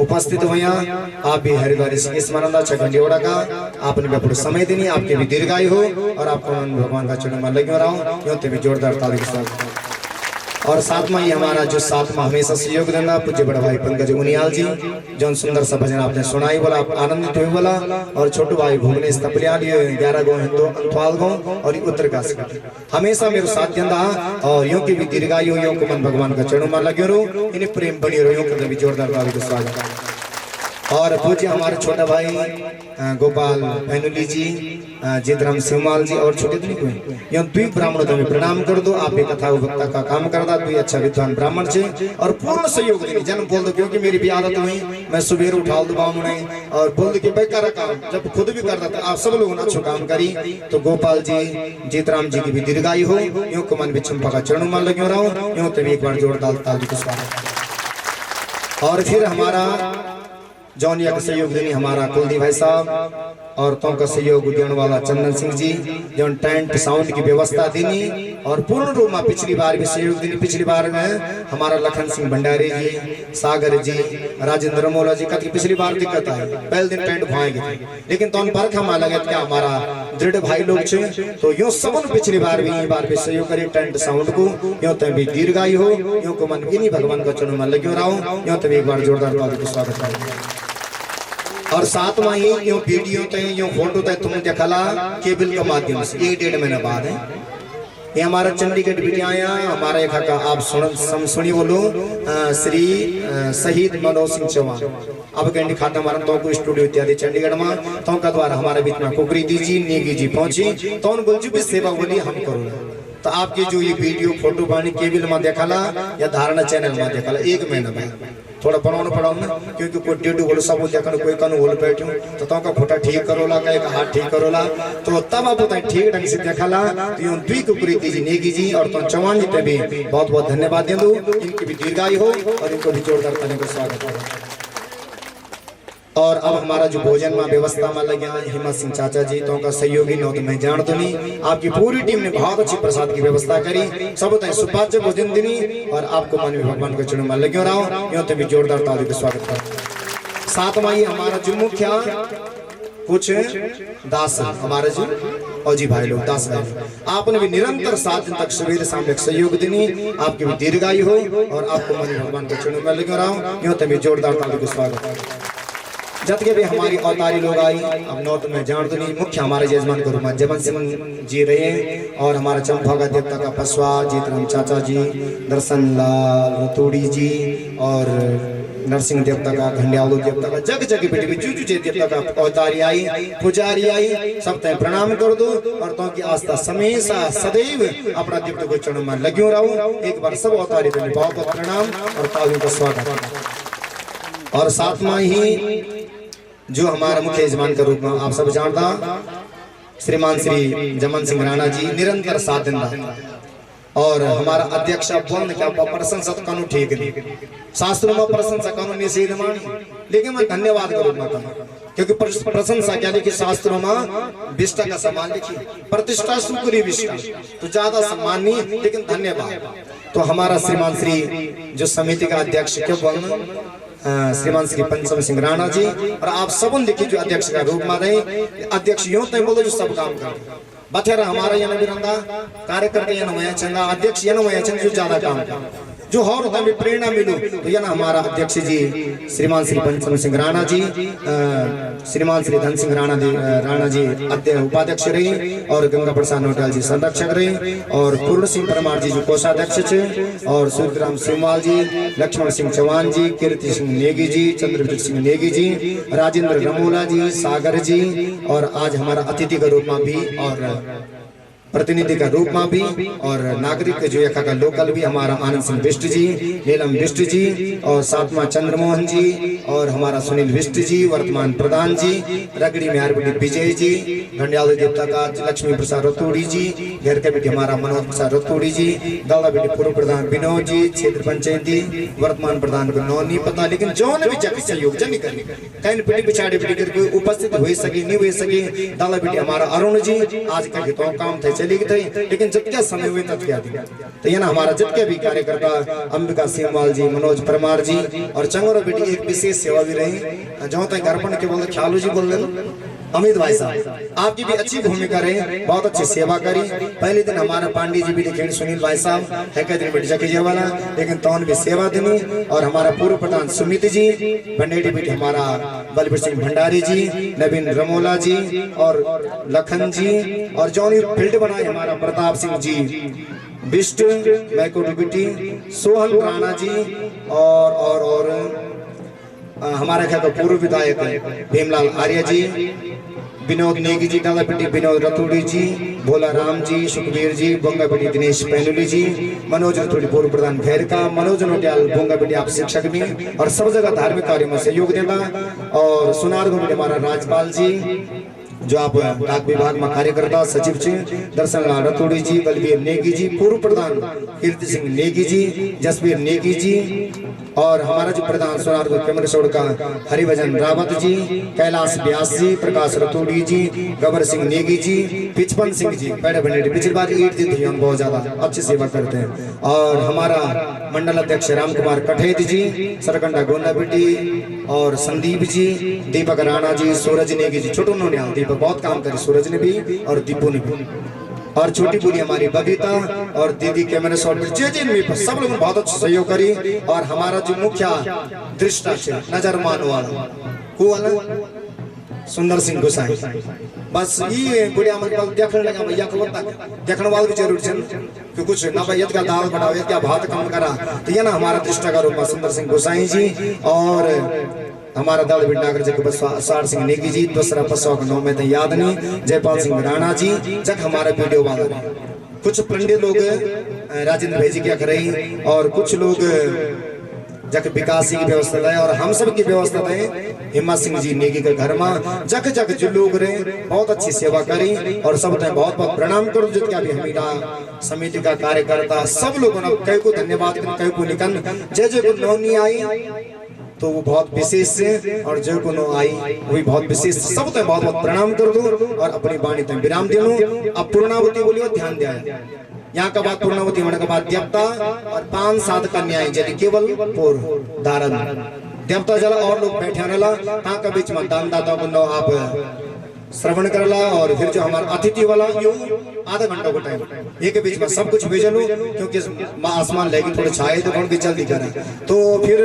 उपस्थित हुए आप भी हरिद्वार ऋषिकेश स्मरण छगंडियोड़ा का आपने भी समय देनी आपके भी दीर्घायु हो और आपको भगवान का चरण में लगे रहो भी जोरदार ताली के साथ और साथ में ही हमारा जो साथ में हमेशा सहयोग देना पूज्य बड़ा भाई पंकज उनियाल जी, जो सुंदर सा भजन आपने सुनाई बोला, आप आनंदित हुए बोला। और छोटू भाई भुवनेश तपलियाल, ये 11 गो हिंदू अंतवाल गो और ये उत्तरकाशी हमेशा मेरे साथ देंदा। और यूं की भी दीर्घायु यूं को मन भगवान का चरणों में लगे रो, इन्हें प्रेम बनी रहो, यूं भी जोरदार ताली के स्वागत। और पूज्य हमारे छोटा भाई गोपाल भैनुली जी, जितराम सिंहमाल जी और छोटे दिन को यह द्वीप ब्राह्मण में प्रणाम कर दो। आप एक कथा वक्ता का काम करदा, कोई अच्छा विद्वान ब्राह्मण से और पूर्ण सहयोग देंगे। जन्म बोल दो, क्योंकि मेरी भी आदत हुई, मैं सुबह उठा दो बामू नहीं और बोल दो कि भाई कर काम, जब खुद भी करता था आप सब लोग अच्छो काम करी। तो गोपाल जी, जीतराम जी की भी दीर्घायु हो, यूं को मन भी चंपा का चरणों में लगे रहो, यूं तभी एक बार जोरदार ताली के स्वागत। और फिर हमारा जौनिया का सहयोग देनी हमारा कुलदीप भाई साहब, और तो का सहयोग देने वाला चंदन सिंह जी, जो टेंट साउंड की व्यवस्था देनी और पूर्ण रूप में पिछली बार भी सहयोग देनी। पिछली बार में हमारा लखन सिंह भंडारी जी, सागर जी, राजेंद्र मोला जी का पिछली बार दिक्कत आई, पहले दिन टेंट भाएंगे, लेकिन तो पर हम लगे क्या हमारा दृढ़ भाई लोग छे, तो यूं सब पिछली बार भी सहयोग करे टेंट साउंड को, यूं तो भी दीर्घायु हो, यूं को मन भी भगवान का चरण में लगे रहो, यूं तो एक बार जोरदार ताली के स्वागत करें। और साथ में ही यूं वीडियो ते यूं फोटो ते तुम देखला केबल के माध्यम से 1-1.5 महीना बाद है। ये हमारा चंडीगढ़ बिटिया आया, हमारा एक का आप सुनी बोलो श्री शहीद मनोज सिंह चौहान, अब कैंडी खाता हमारा तो को स्टूडियो इत्यादि चंडीगढ़ में तो का द्वारा हमारे बीच में कुकरी दीजी नेगी जी पहुंची, तो उन बोल जी भी सेवा बोली हम करो। तो आपकी जो ये वीडियो फोटो बानी केबल में देखला या धारणा चैनल में देखला 1 महीना बाद थोड़ा बनाना पड़ा ना, क्योंकि कोई डेढ़ बोलो सब देखा कोई कनु बोल बैठो तो का फोटा ठीक करोला, का एक हाथ ठीक करोला, तो तब आप ठीक ढंग से देखला। तो यूं द्वी कुकरीति जी नेगी जी और तो चौहान जी पे भी बहुत बहुत धन्यवाद दे दो, इनकी भी दीर्घायु हो और इनको भी जोरदार ताली का स्वागत हो। और अब हमारा जो भोजन में व्यवस्था में लगे हिम्मत सिंह चाचा जी, तो का सहयोगी नो तो मैं जान दो नहीं, आपकी पूरी टीम ने बहुत अच्छी प्रसाद की व्यवस्था करी, सब सुपाच्य भोजन देनी और आपको मन में भगवान के चरणों में लगे रहो, यूं तो भी जोरदार ताली का स्वागत करो। साथ में ही हमारा जो मुख्य कुछ दास हमारे जी और जी भाई लोग दास भाई, आपने भी निरंतर 7 दिन तक सवेरे शाम एक सहयोग देनी, आपकी भी दीर्घायु हो और आपको मन में भगवान के चरणों में लगे रहो, यूं तो भी जोरदार ताली का स्वागत करो। जत के भी हमारी अवतारी लोग आई, अब नौत में जान तो नहीं, मुख्य हमारे जजमान गुरु जमन सिंह जी रहे और हमारे चंपागा देवता का पसवा जीतराम चाचा जी, दर्शन लाल रतोड़ी जी और नरसिंह देवता का, घंडियालू देवता का, जग जग बेटे जू देवता का अवतारी आई, पुजारी आई, सब तय प्रणाम कर दो और तो की आस्था हमेशा सदैव अपना देवता को चरणों में लगे रहो। एक बार सब अवतारी को बहुत बहुत प्रणाम और तालियों का स्वागत। और साथ में ही जो हमारा मुख्य यजमान के रूप में आप सब जानता श्रीमान श्री जमन सिंह राणा जी निरंतर साथ देना, और हमारा अध्यक्ष बंद क्या प्रशंसा तो कानून ठीक नहीं, शास्त्रों में प्रशंसा कानून निषेध मानी, लेकिन मैं धन्यवाद के रूप में कहूँ, क्योंकि प्रशंसा क्या लिखी शास्त्रों में विष्टा का सम्मान लिखी, प्रतिष्ठा सुकुरी विष्टा, तो ज्यादा सम्मान नहीं लेकिन धन्यवाद। तो हमारा श्रीमान श्री जो समिति का अध्यक्ष क्यों बंद श्रीमान श्री पंचम सिंह राणा जी और आप सबन देखिए जो अध्यक्ष का रूप में रहे, अध्यक्ष यूं तय बोलो जो सब काम कर बथेरा हमारा यहाँ भी रंदा कार्यकर्ता यहाँ नया चंदा अध्यक्ष यहाँ नया चंद जो ज्यादा काम कर जो और हमें प्रेरणा मिलो, तो ये ना हमारा अध्यक्ष जी श्रीमान श्री पंचम सिंह राणा जी, श्रीमान श्री धन सिंह राणा जी उपाध्यक्ष रहे और गंगा प्रसाद नोटाल जी संरक्षक रहे और पूर्ण सिंह परमार जी जो कोषाध्यक्ष थे और सूर्यराम सिंहवाल जी, लक्ष्मण सिंह चौहान जी, कीर्ति सिंह नेगी जी, चंद्रजीत सिंह नेगी जी, राजेंद्र रमोला जी, सागर जी और आज हमारा अतिथि के रूप में भी और प्रतिनिधि का रूप में भी और नागरिक जो यहाँ का लोकल भी हमारा आनंद सिंह बिष्ट जी, नीलम बिष्ट जी और साथ में चंद्रमोहन जी और हमारा सुनील बिष्ट जी, वर्तमान प्रधान जी, रगड़ी में विजय जी, घंडियालू देवता का लक्ष्मी प्रसाद रतोड़ी जी, घर के बेटी हमारा मनोज प्रसाद रतोड़ी जी, दौला बेटी पूर्व प्रधान विनोद जी, क्षेत्र पंचायती वर्तमान प्रधान को नौ नहीं पता, लेकिन जो ने भी जगह सहयोग जन करें कहीं पीढ़ी पिछाड़ी पीढ़ी करके उपस्थित हो सके नहीं हो सके, दौला बेटी हमारा अरुण जी आज का तो काम थे चली गई, लेकिन जितने समय हुए तब क्या दिया, तो ये ना हमारा जितने भी कार्यकर्ता अंबिका सिंहवाल जी, मनोज परमार जी और चंगोरा बेटी एक विशेष सेवा भी रही, जहाँ तक अर्पण के बोल ख्यालू जी बोल अमित भाई साहब आपकी भी अच्छी भूमिका रही, बहुत अच्छी सेवा करी। पहले दिन हमारा पांडे जी भी लिखे, सुनील भाई साहब है कह दिन बेटी जकी वाला, लेकिन तौन भी सेवा देनी। और हमारा पूर्व प्रधान सुमित जी, भंडेरी बेटी हमारा बलबीर सिंह भंडारी जी, नवीन रमोला जी और लखन जी, और जौन फील्ड बनाए हमारा प्रताप सिंह जी, बिस्ट मैकोटी बेटी, सोहन राणा जी और हमारे घर का पूर्व विधायक भीमलाल आर्य जी, विनोद नेगी जी, दादा बेटी विनोद रतुड़ी जी, भोला राम जी, सुखबीर जी, बोंगा बेटी दिनेश पैनुली जी, मनोज रतुड़ी पूर्व प्रधान खैर का, मनोज नोटियाल बोंगा बेटी आप शिक्षक भी और सब जगह धार्मिक कार्य में सहयोग देता। और सुनार में हमारा राजपाल जी जो आप डाक विभाग में कार्यकर्ता सचिव जी, दर्शन लाल रतुड़ी जी, बलबीर नेगी जी, पूर्व प्रधान कीर्ति सिंह नेगी जी, जसवीर नेगी जी, और हमारा जो प्रधान सोनार कमरेश्वर का हरिभजन रावत जी, कैलाश व्यास जी, प्रकाश रतुड़ी जी, गबर सिंह नेगी जी, पिचपन सिंह जी, पैडे भंडेरी पिछली बार ईट दी थी, हम बहुत ज्यादा अच्छी सेवा करते हैं। और हमारा मंडल अध्यक्ष राम कुमार कठेत जी, सरकंडा गोंदा बेटी और संदीप जी, दीपक राणा जी, सूरज नेगी जी, छोटू उन्होंने दीपक बहुत काम करे, सूरज ने भी और दीपू ने भी, और छोटी पूरी हमारी बबीता और दीदी कैमरे शॉट में सब लोग बहुत अच्छा सहयोग करी। और हमारा जो मुख्य दृष्टा नजर मान वाला सुंदर सिंह गोसाई, बस ये बुढ़िया मन को देखने लगा भैया को देखने वाला भी जरूर छन कि कुछ ना भैया का दाल बढ़ाओ क्या भात कम करा, तो ये ना हमारा दृष्टा का रूप सुंदर सिंह गोसाई जी, और हमारा दल बिंडागर जग सार सिंह नेगी जी, दूसरा पसौक नौ में तो याद नहीं, जयपाल सिंह राणा जी, जग हमारे वीडियो वाला, कुछ पंडित लोग राजेंद्र भेजी क्या करे, और कुछ लोग जग विकास की व्यवस्था है, और हम सब की व्यवस्था है हिम्मत सिंह जी नेगी के घर में, जग जग जो लोग रहे बहुत अच्छी सेवा करी। और सब बहुत बहुत प्रणाम करो जित क्या भी हमीरा समिति का कार्यकर्ता सब लोगों ने कई को धन्यवाद, कई को निकन जय जय को नौनी आई तो वो बहुत विशेष है, और जो को आई वो भी बहुत विशेष, सब तो बहुत बहुत प्रणाम कर दो और अपनी वाणी तक विराम दे लो। अब पूर्णावती बोलियो, ध्यान दिया यहाँ का बात पूर्णावती होने के बाद देवता और 5-7 कन्याएं जली केवल पूर्व धारण देवता जला, और लोग बैठे रहला कहाँ का बीच में दान दाता को आप श्रवण करला, और फिर जो हमारा अतिथि वाला यूं आधा घंटा को टाइम ये के बीच में सब कुछ भेजलो, क्योंकि माँ आसमान लेकिन थोड़े छाए तो कौन भी जल्दी करें, तो फिर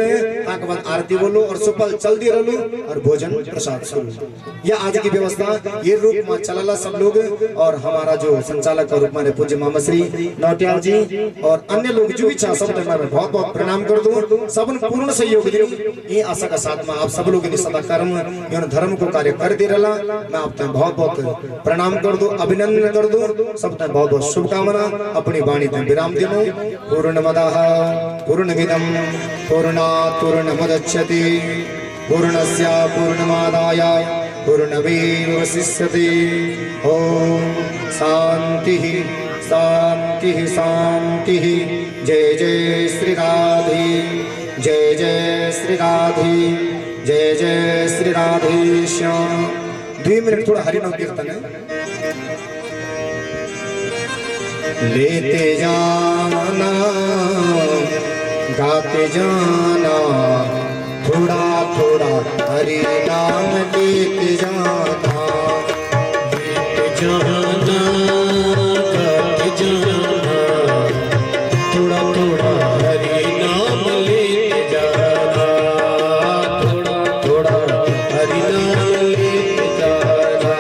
के बाद आरती बोलो और सुपल जल्दी रलो और भोजन प्रसाद सुनो। यह आज की व्यवस्था ये रूप में चलला सब लोग, और हमारा जो संचालक का रूप में पूज्य मामा श्री नौटियाल जी और अन्य लोग जो भी चाह सब मैं बहुत बहुत प्रणाम कर दूं, सब पूर्ण सहयोग दे। ये आशा का साथ में आप सब लोग सदा कर्म एवं धर्म को कार्य कर दे रहा, मैं आपको बहुत बहुत प्रणाम कर दो, अभिनंदन कर दो, सब बहुत बहुत शुभकामना, अपनी वाणी में विराम दे दो। पूर्णमदः पूर्णमिदं पूर्णात् पूर्णमुदच्यते पूर्णस्य पूर्णमादाय पूर्णमेवावशिष्यते। ओम शांति शांति शांति। जय जय श्री राधे, जय जय श्री राधे, जय जय श्री राधे श्याम। 2 मिनट थोड़ा हरिनाम कीर्तन है। लेते जाना गाते जाना थोड़ा थोड़ा हरि नाम लेते जाना, लेते जाना गाते जाना थोड़ा थोड़ा हरि नाम लेते जाना, थोड़ा थोड़ा हरि नाम लेते जाना,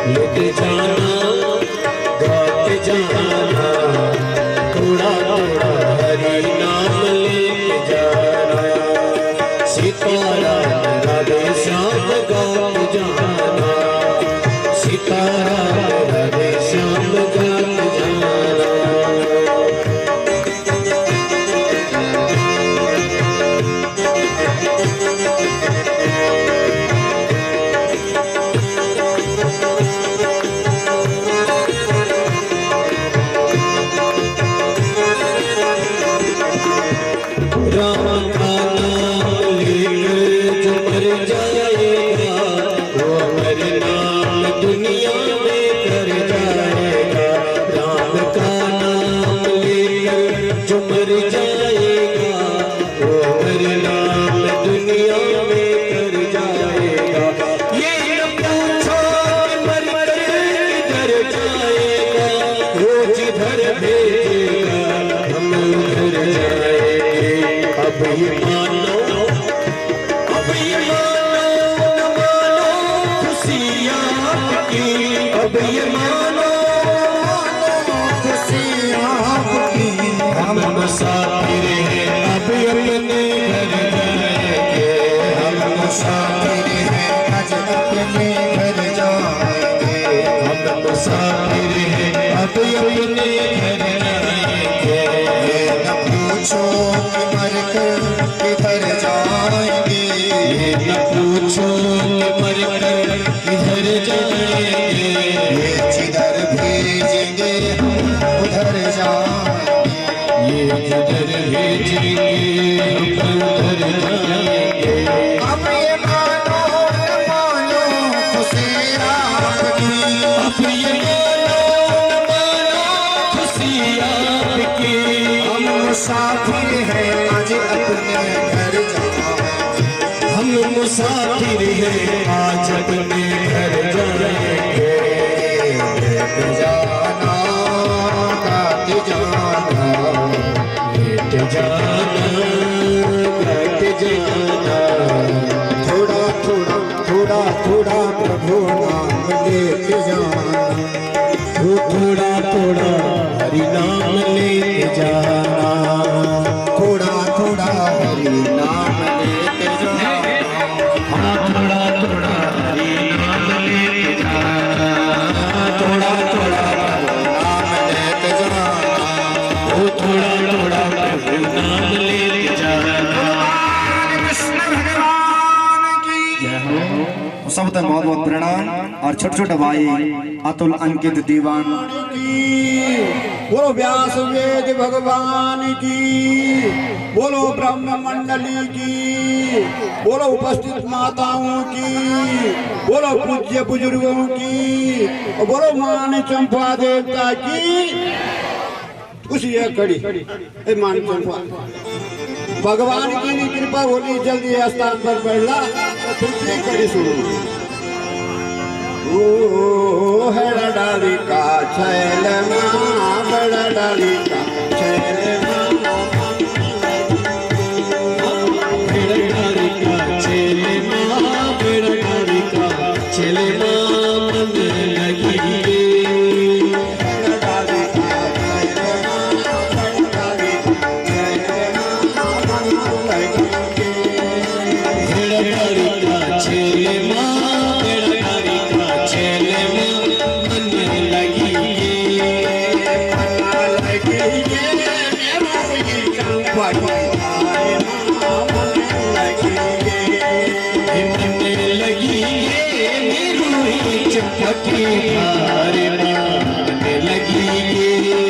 लेते जाना गाते जाना थोड़ा थोड़ा हरि नाम लेते जाना। सीताराम राधे श्याम गाते जाना, सीताराम राधे श्याम गाते जाना। राम का नाम लेकर जो मर जाएगा वो अमर नाम दुनिया में कर जाएगा। राम का नाम लेकर जो मर जाएगा वो अमर नाम दुनिया में कर जाएगा। ये ये मानो, अब ये मानो न मानो खुशियाँ आपकी, अब ये मानो खुशियाँ आपकी। हम मुसाफिर हैं अब अपने घर जाएंगे, हम मुसाफिर हैं आज अपने घर जाएंगे। हम मुसाफिर हैं अब अपने घर जाएंगे। ये न पूछो कि मर कर किधर जाएंगे, ये न पूछो कि मर कर किधर जाएंगे, ये जिधर भेजेंगे हम उधर जाएंगे। ये जिधर भेजेंगे हम उधर जाएंगे। अब ये मानो न मानो खुशियाँ आपकी, अब ये मानो न मानो खुशियाँ आपकी। हम मुसाफिर हैं आज अपने घर जाएंगे। हम मुसाफिर हैं आज अपने घर जाएंगे। लेट जाना गाते जाना, लेट जाना कट जाना, थोड़ा थोड़ा थोड़ा थोड़ा प्रभु नाम लेते जाना। थोड़ा थोड़ा हरि नाम लेते जाना, थोड़ा थोड़ा हरि नाम लेते जाना। थोड़ा थोड़ा हरि नाम लेते जाना, थोड़ा थोड़ा नाम लेते जाना। थोड़ा थोड़ा प्रभु नाम लेते जाना। कृष्ण भगवान की सबको बहुत बहुत प्रणाम। और छोटे छोटे भाई अतुल अंकित दीवान की, बोलो व्यास वेद भगवान की, बोलो ब्रह्म मंडली की, बोलो उपस्थित माताओं की, बोलो पूज्य बुजुर्गों की, और बोलो मान चंपा देवता की। उसी एक कड़ी ए मान चंपा भगवान की भी कृपा होली जल्दी स्थान पर बढ़ला तो दूसरी कड़ी सुनो। ओ हेड़ा डाली का छैल माँ, बड़ा डाली का छैल माँ, बेड़ारी का चेले माँ, बेड़ारी का चेले माँ मन लगी रे। बड़ा डाली का छैल माँ, बड़ा डाली का छैल माँ, मन लगी गे। बेड़ारी का चेले माँ, बेड़ारी का चेले माँ मन लगी रे। मन लगी गे, मेरा ये चंपा की आए माँ, मन लगी गे। मन लगी रे मेरी चपटी हारे मन लगी रे।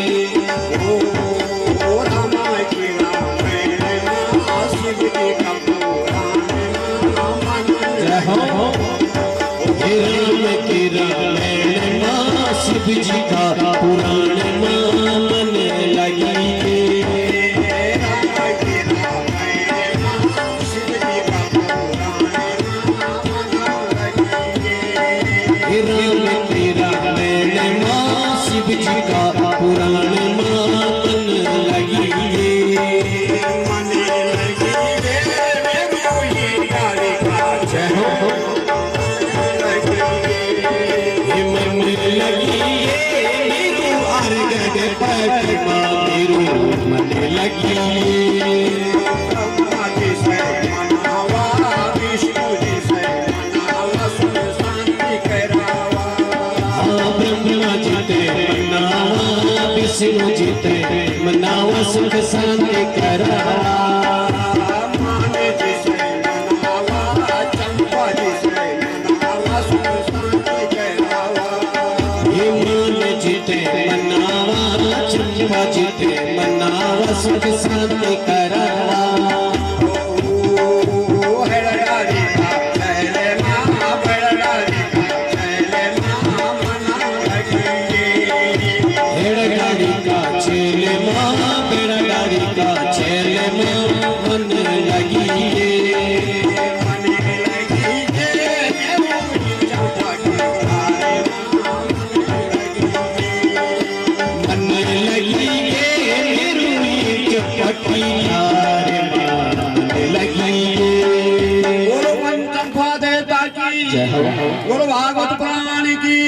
ओ रामा की राम माँ, शिव की कपूरान माँ, मन राम के रामायण माँ, शिव जी का पुराण माँ मन लगी रे। रामा की राम माँ, शिव जी का कपूरान माँ, मन लगी गे। राम के रामायण माँ, शिव जी का पुराण माँ मन लगी रे। मन लगी गे, मेरी ये डाली का जय हो लगी गे। मन लगी रे मेरू अर्गड पट माँ, मेरू मन लगी रे। ब्रह्मा जी से मनावा, विष्णु जी से मनावा, सुख शांति करावा। ब्रह्मा जी ते मनावा, विष्णु जी ते मनावा, सुख शांति करावा। माने जी से मनावा, चंपा जी से मनावा, सुख शांति करावा। ये मान जी ते मनावा, चंपा जी ते मनावा, सुख शांति करावा। ओ हेड़ा डाली का छैल माँ, बड़ा डाली का छैल माँ, मना लगी गे। बेड़ारी का चेले माँ, बेड़ारी का चेले माँ मन लगी रे। मन लगी गे, मेरी चंपा की आए माँ, मन लगी गे। मन लगी रे मेरू चपटी जय हो। बोलो भागवत पुराण की।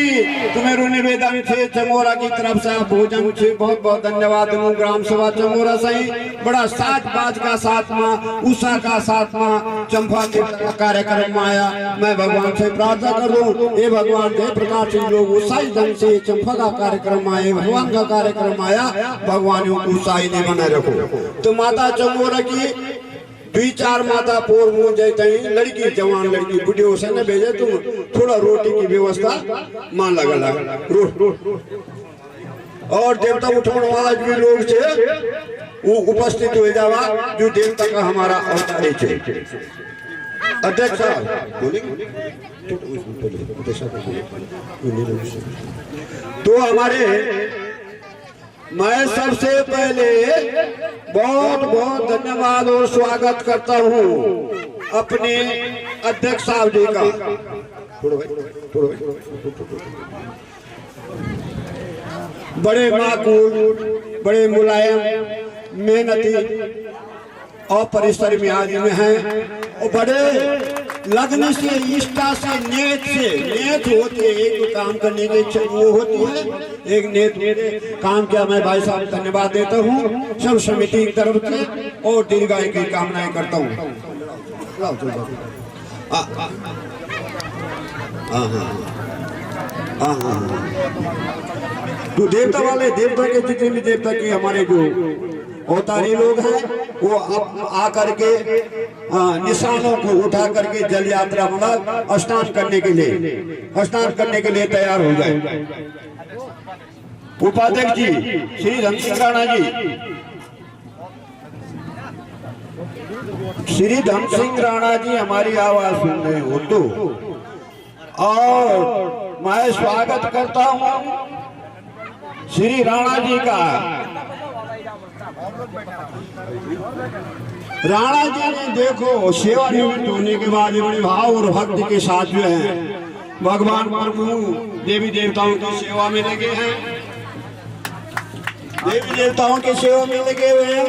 तुम्हें निवेदन थे चमोरा की तरफ से भोजन से बहुत बहुत धन्यवाद दूं। ग्राम सभा चमोरा सही बड़ा साज बाज का सातवां, उषा का सातवां चंपा के कार्यक्रम आया। मैं भगवान से प्रार्थना करूं, ये भगवान जय प्रकार से लोग उत्साही ढंग से चंपा का कार्यक्रम आए, भगवान का कार्यक्रम आया, भगवान को उत्साही ने बनाए रखो। तो माता चमोरा की 2-4 माता पोर मुँह जाते हैं, लड़की जवान लड़की बुढ़ियों से न भेजे, तुम थोड़ा रोटी की व्यवस्था मान लगा और देवता उठाने वाला जो लोग थे वो उपस्थित हो जावा, जो देवता का हमारा अवतारी थे। अध्यक्ष तो हमारे मैं सबसे पहले बहुत बहुत धन्यवाद और स्वागत करता हूँ अपने अध्यक्ष साहब जी का। बड़े माकूल, बड़े मुलायम, मेहनती और परिश्रमी आदमी हैं और बड़े लगन से, निष्ठा से, नेत होती है। एक तो काम करने की इच्छा वो होती है, एक नेत काम किया। मैं भाई साहब धन्यवाद देता हूँ सब समिति की तरफ से और दीर्घायु की कामनाएं करता हूँ। तो देवता वाले, देवता के जितने भी देवता की हमारे जो अवतारी लोग हैं वो आकर के निशानों को उठा करके जल यात्रा मतलब स्नान करने के लिए तैयार हो गए। उपाध्यक्ष जी श्री धमसिंह राणा जी, श्री धमसिंह राणा जी हमारी आवाज सुन रहे हो तो, और मैं स्वागत करता हूँ श्री राणा जी का। राणा जी ने देखो सेवानिवृत्त होने के बाद बड़े भाव और भक्ति के साथ जो है भगवान प्रभु देवी देवताओं की सेवा में लगे हैं, देवी देवताओं की सेवा में लगे हुए हैं।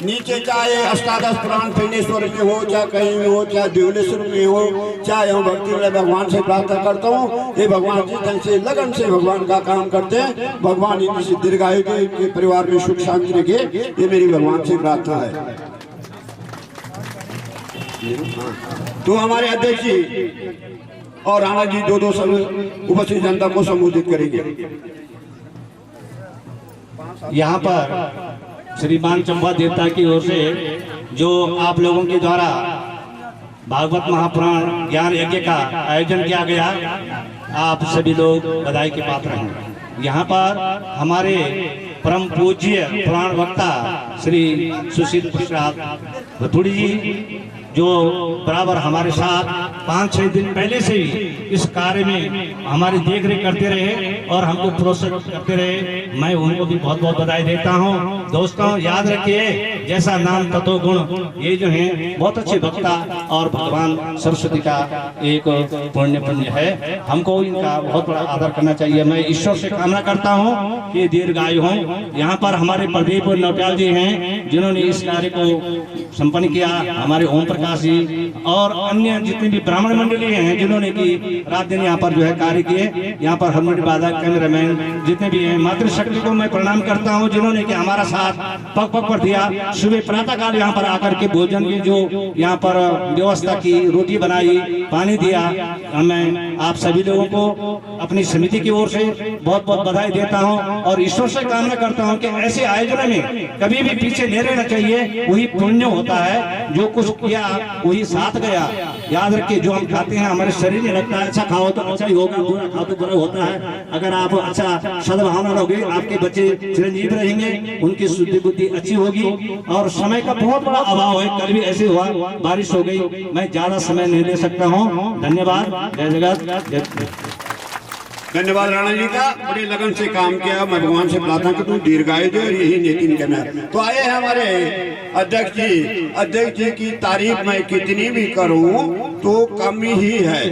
नीचे चाहे अष्टादश पुराण फैनेश्वर में हो, चाहे कहीं में हो, चाहे देवलेश्वर में हो, चाहे हम भक्ति में भगवान से प्रार्थना करता हूँ। ये भगवान जी ढंग से लगन से भगवान का काम करते हैं। भगवान इनकी दीर्घायु के परिवार में सुख शांति रखे, ये मेरी भगवान से प्रार्थना है। तो हमारे अध्यक्ष जी और राणा जी दो उपस्थित जनता को संबोधित करेंगे। यहाँ पर श्रीमान चंपा देवता की ओर से जो आप लोगों के द्वारा भागवत महापुराण ज्ञान यज्ञ का आयोजन किया गया, आप सभी लोग बधाई के पात्र हैं। यहाँ पर हमारे परम पूज्य पुराण वक्ता श्री सुशील प्रसाद भथुड़ी जी जो बराबर हमारे साथ 5-6 दिन पहले से ही इस कार्य में हमारी देखरेख करते रहे और हमको प्रोत्साहित करते रहे, मैं उनको भी बहुत बहुत बधाई देता हूं। दोस्तों याद रखिए, जैसा नाम ततो गुण, ये जो है बहुत अच्छे वक्ता और भगवान सरस्वती का एक पुण्य है। हमको इनका बहुत बड़ा आदर करना चाहिए। मैं ईश्वर से कामना करता हूँ कि दीर्घायु हों। यहाँ पर हमारे प्रदीप नौटियाल जी हैं जिन्होंने इस कार्य को संपन्न किया, हमारे ओम प्रकाश जी और अन्य जितने भी ब्राह्मण मंडली हैं जिन्होंने की रात दिन यहाँ पर जो है कार्य किए। यहाँ पर हरमोनी बादक, कैमरामैन जितने भी हैं, मातृशक्ति को मैं प्रणाम करता हूँ जिन्होंने कि हमारा साथ पग पग पर दिया। सुबह प्रातः काल यहाँ पर आकर के भोजन की जो यहाँ पर व्यवस्था की, रोटी बनाई, पानी दिया। मैं आप सभी लोगों को अपनी समिति की ओर से बहुत बहुत बधाई देता हूँ और ईश्वर से कामना करता हूँ कि ऐसे आयोजन में कभी भी पीछे नहीं रहना चाहिए। वही पुण्य होता है, जो कुछ किया वही साथ गया। याद रखिए, जो हम खाते हैं हमारे शरीर में लगता है, अच्छा खाओ तो अच्छा ही होगा, बुरा खाओ तो बुरा होता है। अगर आप अच्छा सद्भावना रहोगे, आपके बच्चे चिरंजीव रहेंगे, उनकी शुद्धि बुद्धि अच्छी होगी। और समय का बहुत बड़ा अभाव है, कल भी ऐसे हुआ, बारिश हो गई, मैं ज्यादा समय नहीं ले सकता हूँ। धन्यवाद। जय जगत। धन्यवाद राणा जी का, बड़े लगन से काम किया। मैं भगवान से प्रार्थना करता हूँ दीर्घायु दे और यही नितिन कहना। तो आए हैं हमारे अध्यक्ष जी। अध्यक्ष जी की तारीफ मैं कितनी भी करूं तो कम ही है।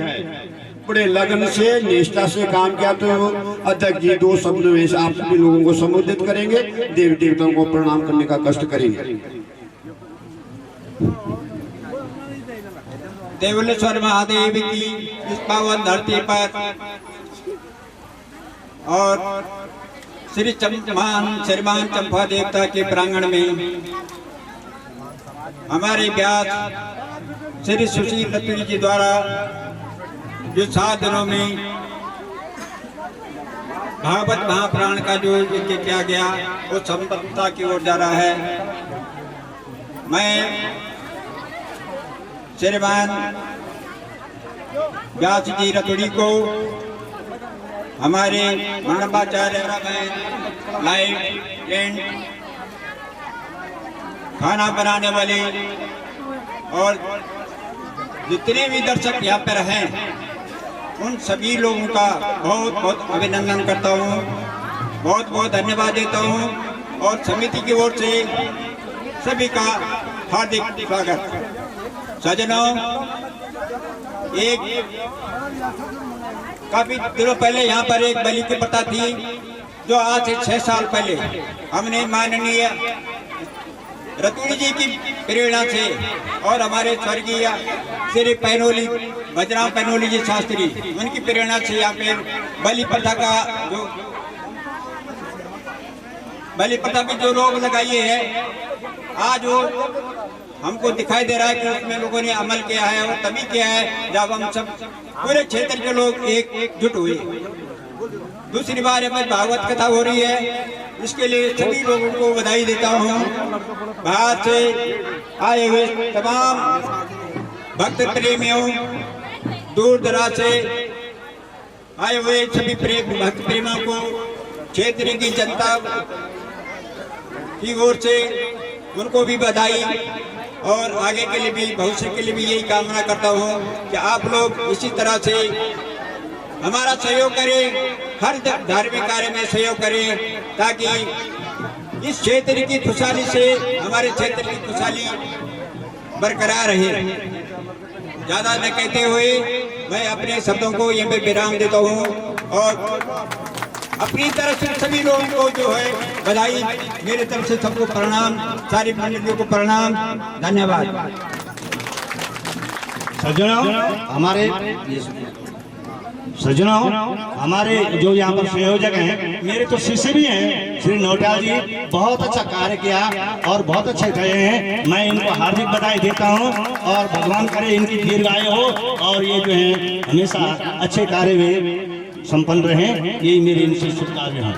बड़े लगन से, निष्ठा से काम किया। तो अध्यक्ष जी 2 शब्दों में आप सभी लोगों को संबोधित करेंगे, देवी देवताओं को प्रणाम करने का कष्ट करेंगे। देवलेश्वर महादेव की इस पावन धरती पर और श्रीमान चंपा देवता के प्रांगण में हमारे व्यास श्री सुशील रतुड़ी जी द्वारा जो 7 दिनों में भागवत महापुराण का जो यज्ञ किया गया वो संपन्नता की ओर जा रहा है। मैं श्रीमान व्यास जी रतुड़ी को हमारे मंडपाचार्य में लाइट टेंट खाना बनाने वाले और जितने भी दर्शक यहाँ पर हैं उन सभी लोगों का बहुत बहुत अभिनंदन करता हूँ, बहुत बहुत धन्यवाद देता हूँ और समिति की ओर से सभी का हार्दिक स्वागत। सज्जनों, एक काफी दिनों पहले यहाँ पर एक बलि की प्रथा थी जो आज से 6 साल पहले हमने माननीय रतुड़ी जी की प्रेरणा से और हमारे स्वर्गीय श्री पैनोली भजराम पैनोली जी शास्त्री उनकी प्रेरणा से यहाँ पे बलि प्रथा का जो बलि प्रथा पे जो रोक लगाई है आज वो हमको दिखाई दे रहा है कि उसमें लोगों ने अमल किया है और तभी किया है जब हम सब पूरे क्षेत्र के लोग एकजुट हुए। दूसरी बार हमें भागवत कथा हो रही है, इसके लिए सभी लोगों को बधाई देता हूँ। बाहर से आए हुए तमाम भक्त प्रेमियों, दूर दराज से आए हुए सभी भक्त प्रेमियों को क्षेत्र की जनता की ओर से उनको भी बधाई और आगे के लिए भी भविष्य के लिए भी यही कामना करता हूँ कि आप लोग इसी तरह से हमारा सहयोग करें, हर धार्मिक कार्य में सहयोग करें ताकि इस क्षेत्र की खुशहाली से हमारे क्षेत्र की खुशहाली बरकरार रहे। ज्यादा न कहते हुए मैं अपने शब्दों को यहाँ पे विराम देता हूँ और अपनी तरफ से सभी लोगों को जो है बधाई, मेरे तरफ से सबको प्रणाम, सारी मंडलियों को प्रणाम, धन्यवाद। सज्जनों, हमारे जो यहाँ पर संयोजक हैं, मेरे तो शिष्य भी हैं, श्री नौटियाल जी बहुत अच्छा कार्य किया और बहुत अच्छे गए हैं। मैं इनको हार्दिक बधाई देता हूँ और भगवान करे इनकी दीर्घायु हो और ये जो है हमेशा अच्छे कार्य में संपन्न रहे, यही मेरी इनसे शुभकामनाएं हैं।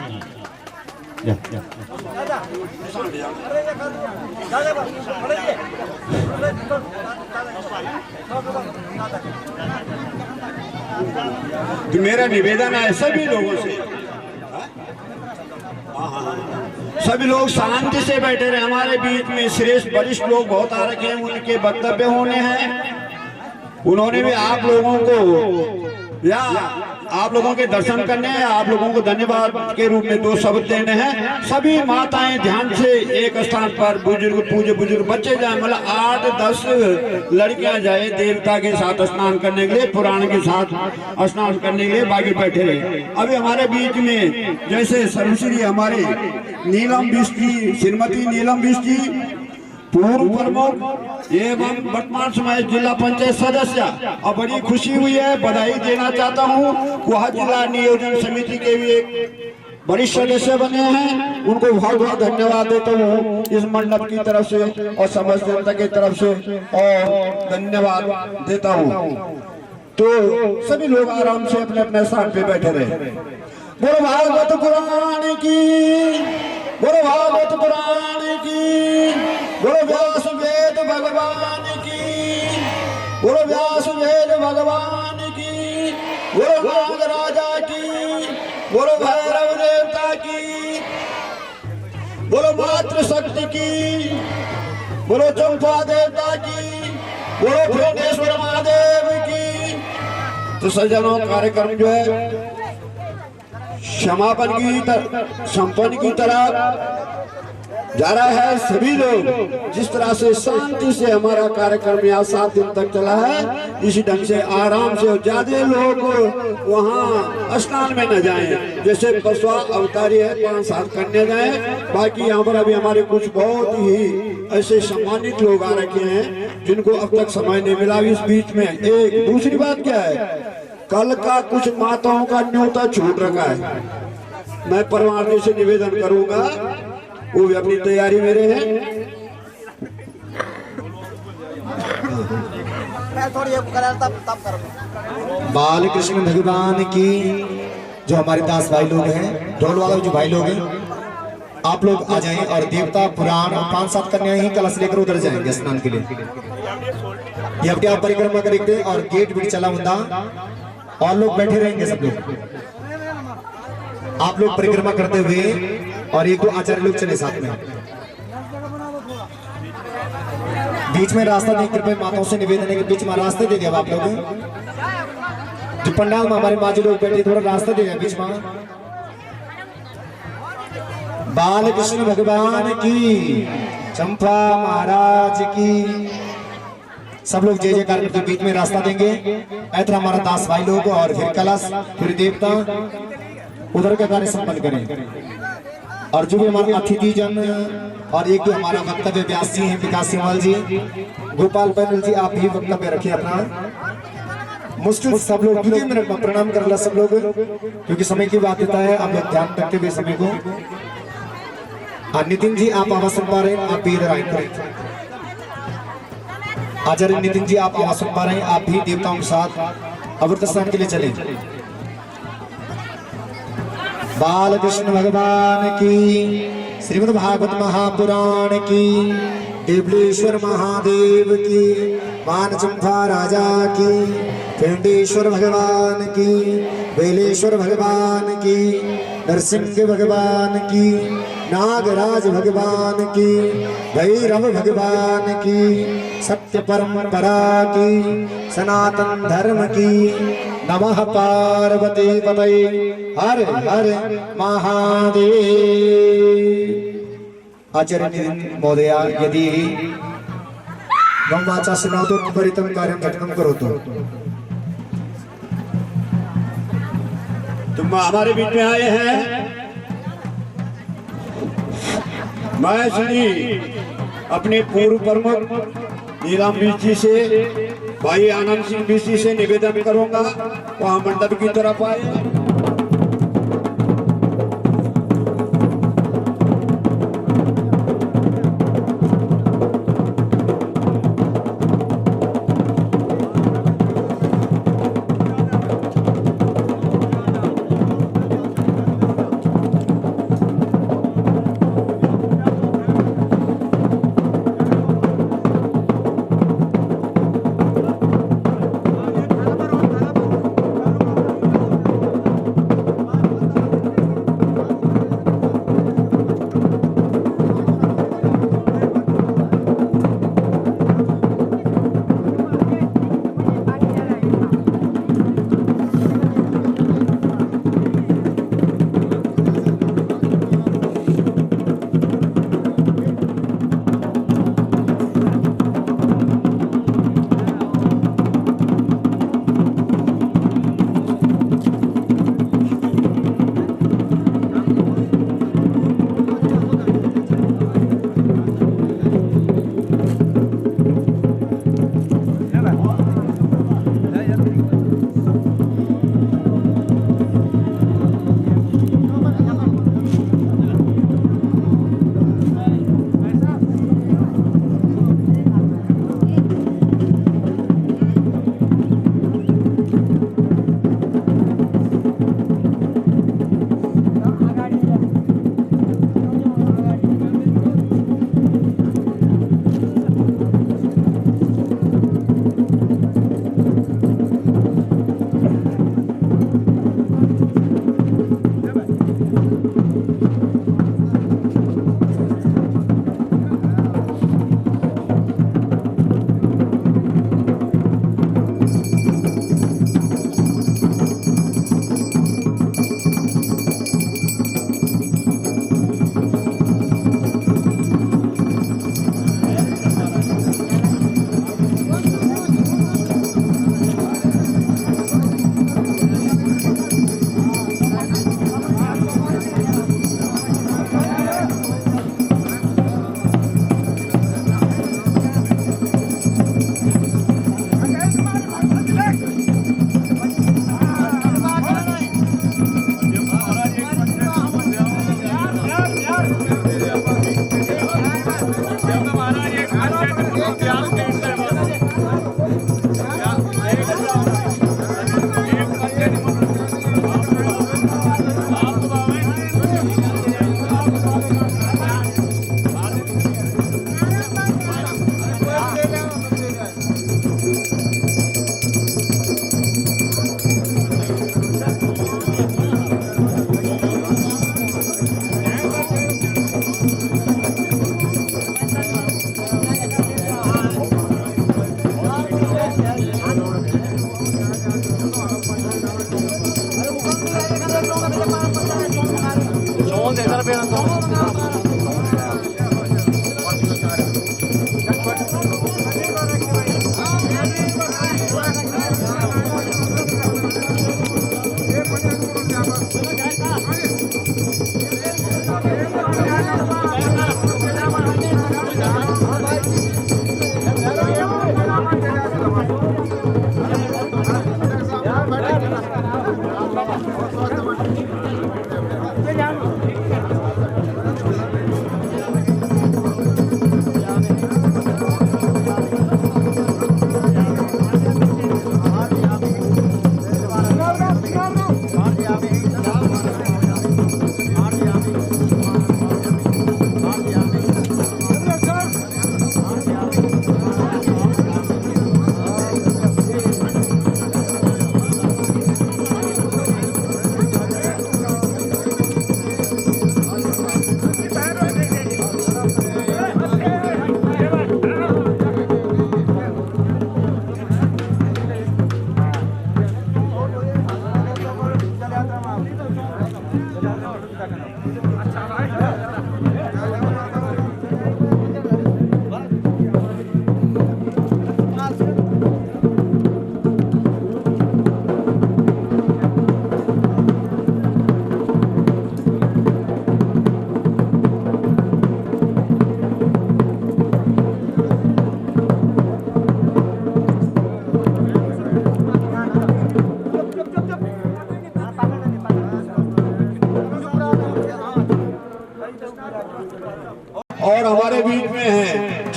तो मेरा निवेदन है सभी लोगों से, सभी लोग शांति से बैठे रहे। हमारे बीच में श्रेष्ठ वरिष्ठ लोग बहुत आ रखे हैं, उनके वक्तव्य होने हैं। उन्होंने भी आप लोगों को या आप लोगों के दर्शन करने हैं, आप लोगों को धन्यवाद के रूप में 2 शब्द देने हैं। सभी माताएं ध्यान से एक स्थान पर बुजुर्ग पूजे बुजुर्ग बच्चे जाए, मतलब 8-10 लड़कियां जाए देवता के साथ स्नान करने के लिए, पुराण के साथ स्नान करने के लिए, बाकी बैठे रहे। अभी हमारे बीच में जैसे सर्वश्री हमारे नीलम बिष्ट जी, श्रीमती नीलम बिष्ट जी पूर्व प्रमुख एवं वर्तमान समय जिला पंचायत सदस्य, और बड़ी खुशी हुई है, बधाई देना चाहता हूँ। वह जिला नियोजन समिति के भी एक वरिष्ठ सदस्य बने हैं, उनको बहुत बहुत धन्यवाद देता हूँ इस मंडप की तरफ से और समस्त जनता की तरफ से, और धन्यवाद देता हूँ। तो सभी लोग आराम से अपने अपने स्थान पे बैठे रहे। बोलो भागवत पुराण की, बोलो भागवत पुराण की, बोलो व्यास वेद भगवान की, बोलो व्यास वेद भगवान की, बोलो नाग राजा की, बोलो भैरव देवता की, बोलो मातृ शक्ति की, बोलो चंपा देवता की, बोलो फेनेश्वर महादेव की। तो सज्जनों, कार्यक्रम जो है समापन की संपन्न की तरह जा रहा है। सभी लोग जिस तरह से शांति से हमारा कार्यक्रम यहाँ 7 दिन तक चला है, इसी ढंग से आराम से, ज्यादा लोग वहाँ स्नान में न जाएं। जैसे बसवा अवतारी है 5-7 कन्या जाएं, बाकी यहाँ पर अभी हमारे कुछ बहुत ही ऐसे सम्मानित लोग आ रखे हैं जिनको अब तक समय नहीं मिला इस बीच में। एक दूसरी बात क्या है, कल का कुछ माताओं का न्योता छूट रखा है, मैं परिवार जी से निवेदन करूंगा, वो भी अपनी तैयारी में रहे। बाल कृष्ण भगवान की, जो हमारे दास भाई लोग हैं, ढोल वाले जो भाई लोग हैं, आप लोग आ जाएं और देवता पुराण और 5-7 कन्याएं ही कलश लेकर उधर जाएंगे स्नान के लिए। ये अपने आप परिक्रमा करेंगे और गेट भी चला होता और लोग बैठे रहेंगे सब लोग। आप लोग परिक्रमा करते हुए और एक दो आचार्य लोग चले साथ में। बीच में रास्ता नहीं, कृपया माताओं से निवेदन है कि बीच में रास्ते दे दिया आप लोग। जो पंडाल में हमारे माजी लोग बैठे, थोड़ा रास्ता दे दिया बीच में। बाल कृष्ण भगवान की, चंपा महाराज की, सब लोग जय जयकार करके बीच में रास्ता देंगे। ऐसा हमारा दास भाई लोग और फिर कलश, फिर देवता उधर का कार्य संपन्न करें। और जो भी हमारे अतिथि जन और एक जो हमारा वक्तव्य व्यास जी हैं, विकास सिंहवाल जी, गोपाल पैनल जी, आप भी वक्तव्य रखिए अपना। मुश्किल सब लोग 2 मिनट में प्रणाम कर ला सब लोग, क्योंकि समय की बाध्यता है, आप लोग ध्यान रखते हुए समय को। नितिन जी आप आवाज सुन पा रहे हैं, आप भी इधर आए। आचार्य नितिन जी आप आवाज सुन पा रहे हैं, आप भी देवताओं के साथ अमृत स्नान के लिए चले। बाल कृष्ण भगवान की, श्रीमद् भागवत महापुराण की, देवलेश्वर महादेव की, मानचंपा राजा की, पिंडेश्वर भगवान की, बेलेश्वर भगवान की, नरसिंह भगवान की, नागराज भगवान की, भैरव भगवान की, सत्य परंपरा की, सनातन धर्म की। नमः पार्वती पतये हर हर महादेव। आचार्य नितिन महोदय यदि वाचा सुनातो त्वरितं कार्यं घटनं करोतु। तुम हमारे बीच में आए हैं, मैं श्री अपने पूर्व प्रमुख नीलाम बीसी से, भाई आनंद सिंह बीसी से निवेदन करूंगा वहां मंडप की तरफ आए।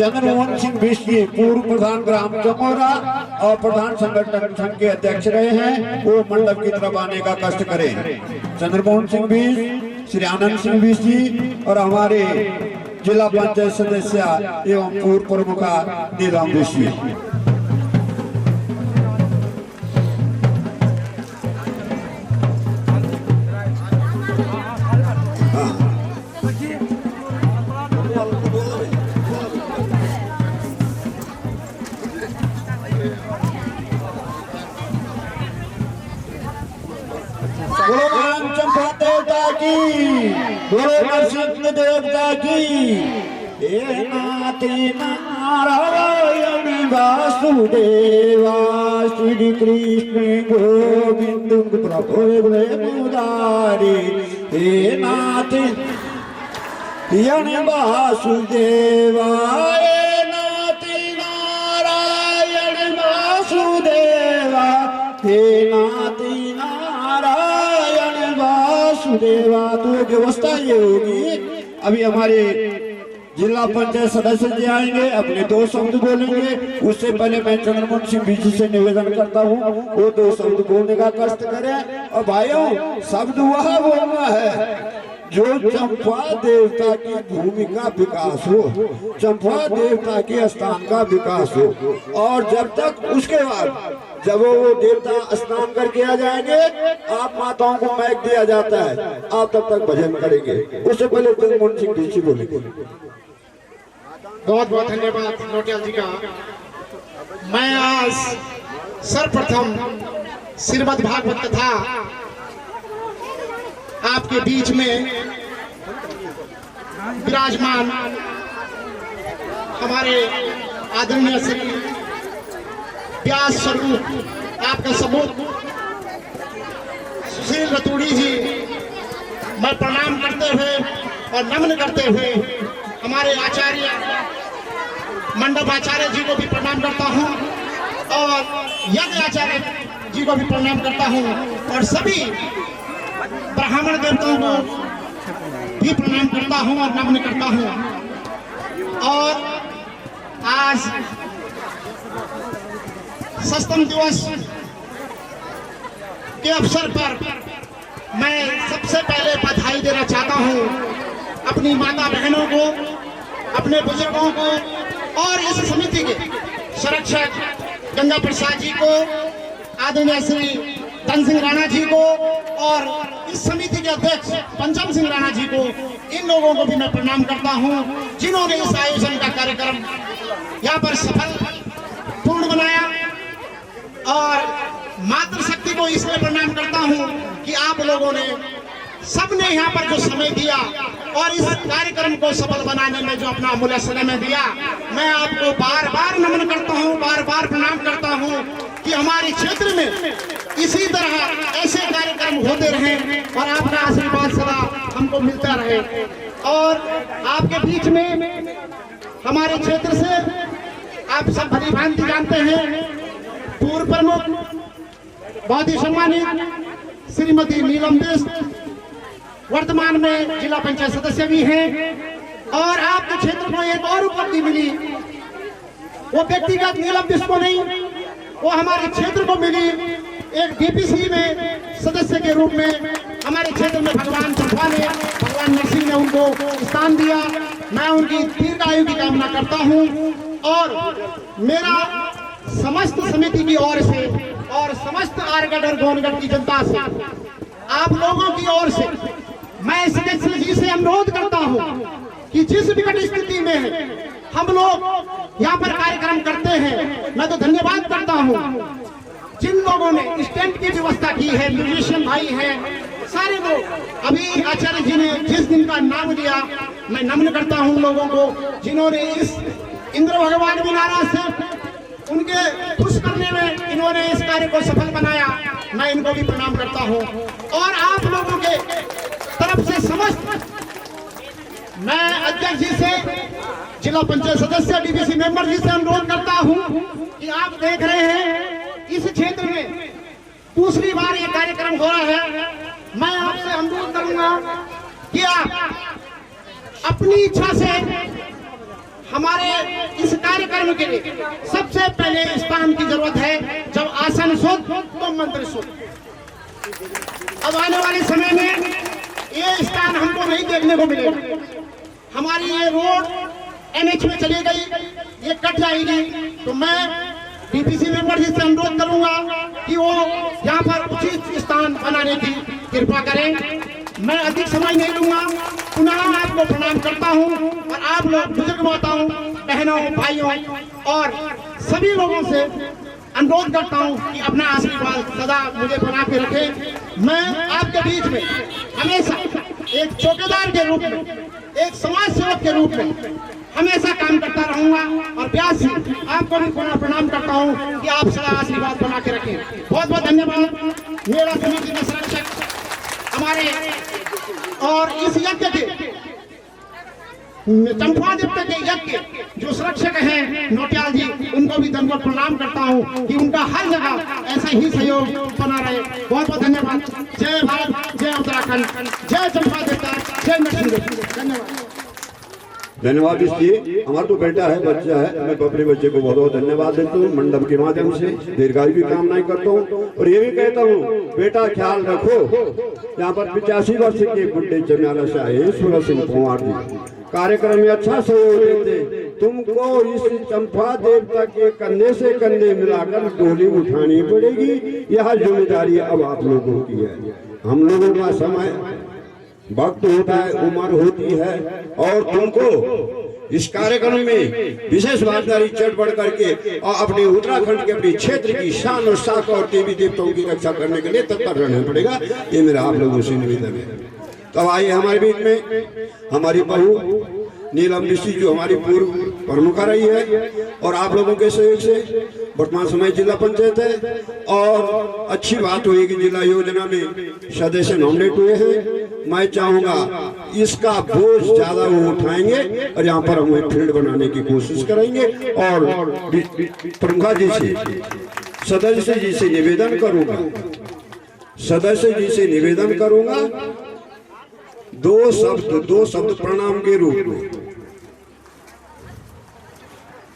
चंद्रमोहन सिंह बिस्की पूर्व प्रधान ग्राम चमोरा और प्रधान संगठन संघ के अध्यक्ष रहे हैं, वो मंडप की तरफ आने का कष्ट करें। चंद्रमोहन सिंह बिस्की, श्री आनंद सिंह बिस्की और हमारे जिला पंचायत सदस्य एवं पूर्व प्रमुखा नीलम बिस्की। चंपा देवता की, बोलो नरसिंह देवता की। हे नाती नारायण वासुदेवा श्री कृष्ण गोविंद प्रभु मुरारी। हे नाती नारायण वासुदेवा, हे नाती नारायण वासुदेवा, हे नाती नारायण वासुदेवा। तो व्यवस्था ये होगी, अभी हमारे जिला पंचायत सदस्य जी आएंगे, अपने 2 शब्द बोलेंगे। उससे पहले मैं चंद्रमोहन सिंह बिस्की से निवेदन करता हूँ वो 2 शब्द बोलने का कष्ट करें। और भाइयों, शब्द वह बोलना है जो चंपा देवता की भूमि का विकास हो, चंपा देवता के स्थान का विकास हो। और जब तक उसके बाद जब वो देवता स्नान करके आ जाएंगे, आप माताओं को मैक दिया जाता है, आप तब तक भजन करेंगे। उससे पहले चंद्रमोहन सिंह बिस्की बोलेंगे। बहुत बहुत धन्यवाद नोटियाल जी का। मैं आज सर्वप्रथम श्रीमद् भागवत कथा आपके बीच में विराजमान हमारे आदरणीय श्री व्यास स्वरूप आपका सबूत सुशील रतूड़ी जी, मैं प्रणाम करते हुए और नमन करते हुए हमारे आचार्य मंडप आचार्य जी को भी प्रणाम करता हूँ और यज्ञ आचार्य जी को भी प्रणाम करता हूँ और सभी ब्राह्मण देवताओं को भी प्रणाम करता हूँ और नमन करता हूँ। और आज सस्तम दिवस के अवसर पर मैं सबसे पहले बधाई देना चाहता हूँ अपनी माता बहनों को, अपने बुजुर्गों को और इस समिति के संरक्षक गंगा प्रसाद जी को, आदरणीय श्री धन सिंह राणा जी को और इस समिति के अध्यक्ष पंचम सिंह राणा जी को, इन लोगों को भी मैं प्रणाम करता हूं जिन्होंने इस आयोजन का कार्यक्रम यहाँ पर सफल पूर्ण बनाया। और मातृशक्ति को इसलिए प्रणाम करता हूं कि आप लोगों ने सबने यहाँ पर जो समय दिया और इस कार्यक्रम को सफल बनाने में जो अपना अमूल्य समय दिया, मैं आपको बार बार नमन करता हूँ, बार बार प्रणाम करता हूँ कि हमारे क्षेत्र में इसी तरह ऐसे कार्यक्रम होते रहें और आपका आशीर्वाद सदा हमको मिलता रहे। और आपके बीच में हमारे क्षेत्र से आप सब भली भांति जानते हैं पूर्व प्रमुख बहुत ही सम्मानित श्रीमती नीलम बिष्ट, वर्तमान में जिला पंचायत सदस्य भी हैं। और आपके क्षेत्र को एक और उपलब्धि मिली, वो व्यक्तिगत नीलम बिष्ट को नहीं, वो हमारे क्षेत्र को मिली। एक डीपीसी में सदस्य के रूप में हमारे क्षेत्र में भगवान चंपा ने, भगवान नरसिंह ने उनको स्थान दिया। मैं उनकी दीर्घायु की कामना करता हूं और मेरा समस्त समिति की ओर से और समस्त आरगढ़ और गोनगढ़ की जनता से, आप लोगों की ओर से मैं सदस्य जी से अनुरोध करता हूं कि जिस विकट स्थिति में हम लोग यहाँ पर कार्यक्रम करते हैं, मैं तो धन्यवाद करता हूँ जिन लोगों ने स्टैंड की व्यवस्था की है, म्यूजिशियन भाई हैं, सारे लोग। अभी आचार्य जी ने जिस दिन का नाम लिया, मैं नमन करता हूँ लोगों को जिन्होंने इस इंद्र भगवान भी नाराज थे, उनके खुश करने में इन्होंने इस कार्य को सफल बनाया, मैं इनको भी प्रणाम करता हूँ। और आप लोगों के तरफ से समस्त मैं अध्यक्ष जी से, जिला पंचायत सदस्य, डीबीसी मेंबर जी से अनुरोध करता हूँ कि आप देख रहे हैं इस क्षेत्र में दूसरी बार ये कार्यक्रम हो रहा है। मैं आपसे अनुरोध करूंगा कि आप अपनी इच्छा से हमारे इस कार्यक्रम के लिए सबसे पहले स्थान की जरूरत है। जब आसन शुद्ध तो मंत्र शुद्ध। अब आने वाले समय में ये स्थान हमको नहीं देखने को मिलेगा। हमारी ये रोड NH में चली गई, ये कट जाएगी। तो मैं DPC मेंबर जी से अनुरोध करूंगा कि वो यहाँ पर उचित स्थान बनाने की कृपा करें। मैं अधिक समय नहीं लूंगा, पुनः आपको प्रणाम करता हूँ और आप लोग बुजुर्ग माताओं, बहनों, भाइयों और सभी लोगों से अनुरोध करता हूँ कि अपना आशीर्वाद सदा मुझे बना के रखें। मैं आपके बीच में हमेशा एक चौकीदार के रूप में, एक समाज सेवक के रूप में हमेशा काम करता रहूंगा और व्यास जी आपको भी पुनः प्रणाम करता हूं कि आप सदा आशीर्वाद बना के रखें। बहुत बहुत धन्यवाद। मेरा समिति के संरक्षक हमारे और इस यज्ञ के चंपा देवता के यज्ञ के जो संरक्षक हैं नोटियाल जी, उनको भी दंडवत प्रणाम करता हूं कि उनका हर जगह ऐसा ही सहयोग बना रहे। बहुत बहुत धन्यवाद। जय भारत, जय उत्तराखंड, जय चंपा देवता, जय नरसिंह। धन्यवाद। धन्यवाद जी। हमारा तो बेटा है, बच्चा है, मैं अपने बच्चे को बहुत बहुत धन्यवाद देता हूँ। मंडप के माध्यम से दीर्घायु की कामनाएं करता हूँ और ये भी कहता हूँ बेटा ख्याल रखो। यहाँ पर 85 वर्ष के बुढ़े चन्याला शाह सूरज सिंह कुमार जी कार्यक्रम में अच्छा सहयोग देते। तुमको इस चंपा देवता के कंधे से कंधे मिलाकर डोली उठानी पड़ेगी। यह जिम्मेदारी अब आप लोगों की है। हम लोगों का समय वक्त होता है, उम्र होती है और तुमको इस कार्यक्रम में विशेष भागीदारी चढ़ बढ़ करके और अपने उत्तराखंड के अपने क्षेत्र की शान और शाखा और देवी देवताओं की रक्षा करने के लिए तत्पर रहना पड़ेगा। ये मेरा आप लोगों से निवेदन है। तो आइए हमारे बीच में हमारी बहू नीलम ऋषि जो हमारी पूर्व प्रमुख रही है और आप लोगों के सहयोग से वर्तमान समय जिला पंचायत है और अच्छी बात हुई कि जिला योजना में सदस्य नॉमिनेट हुए हैं। मैं चाहूंगा इसका बोझ ज्यादा वो उठाएंगे और यहाँ पर हम फील्ड बनाने की कोशिश करेंगे और प्रमुखा जी से सदस्य जी से निवेदन करूंगा, सदस्य जी से निवेदन करूंगा दो शब्द प्रणाम के रूप में,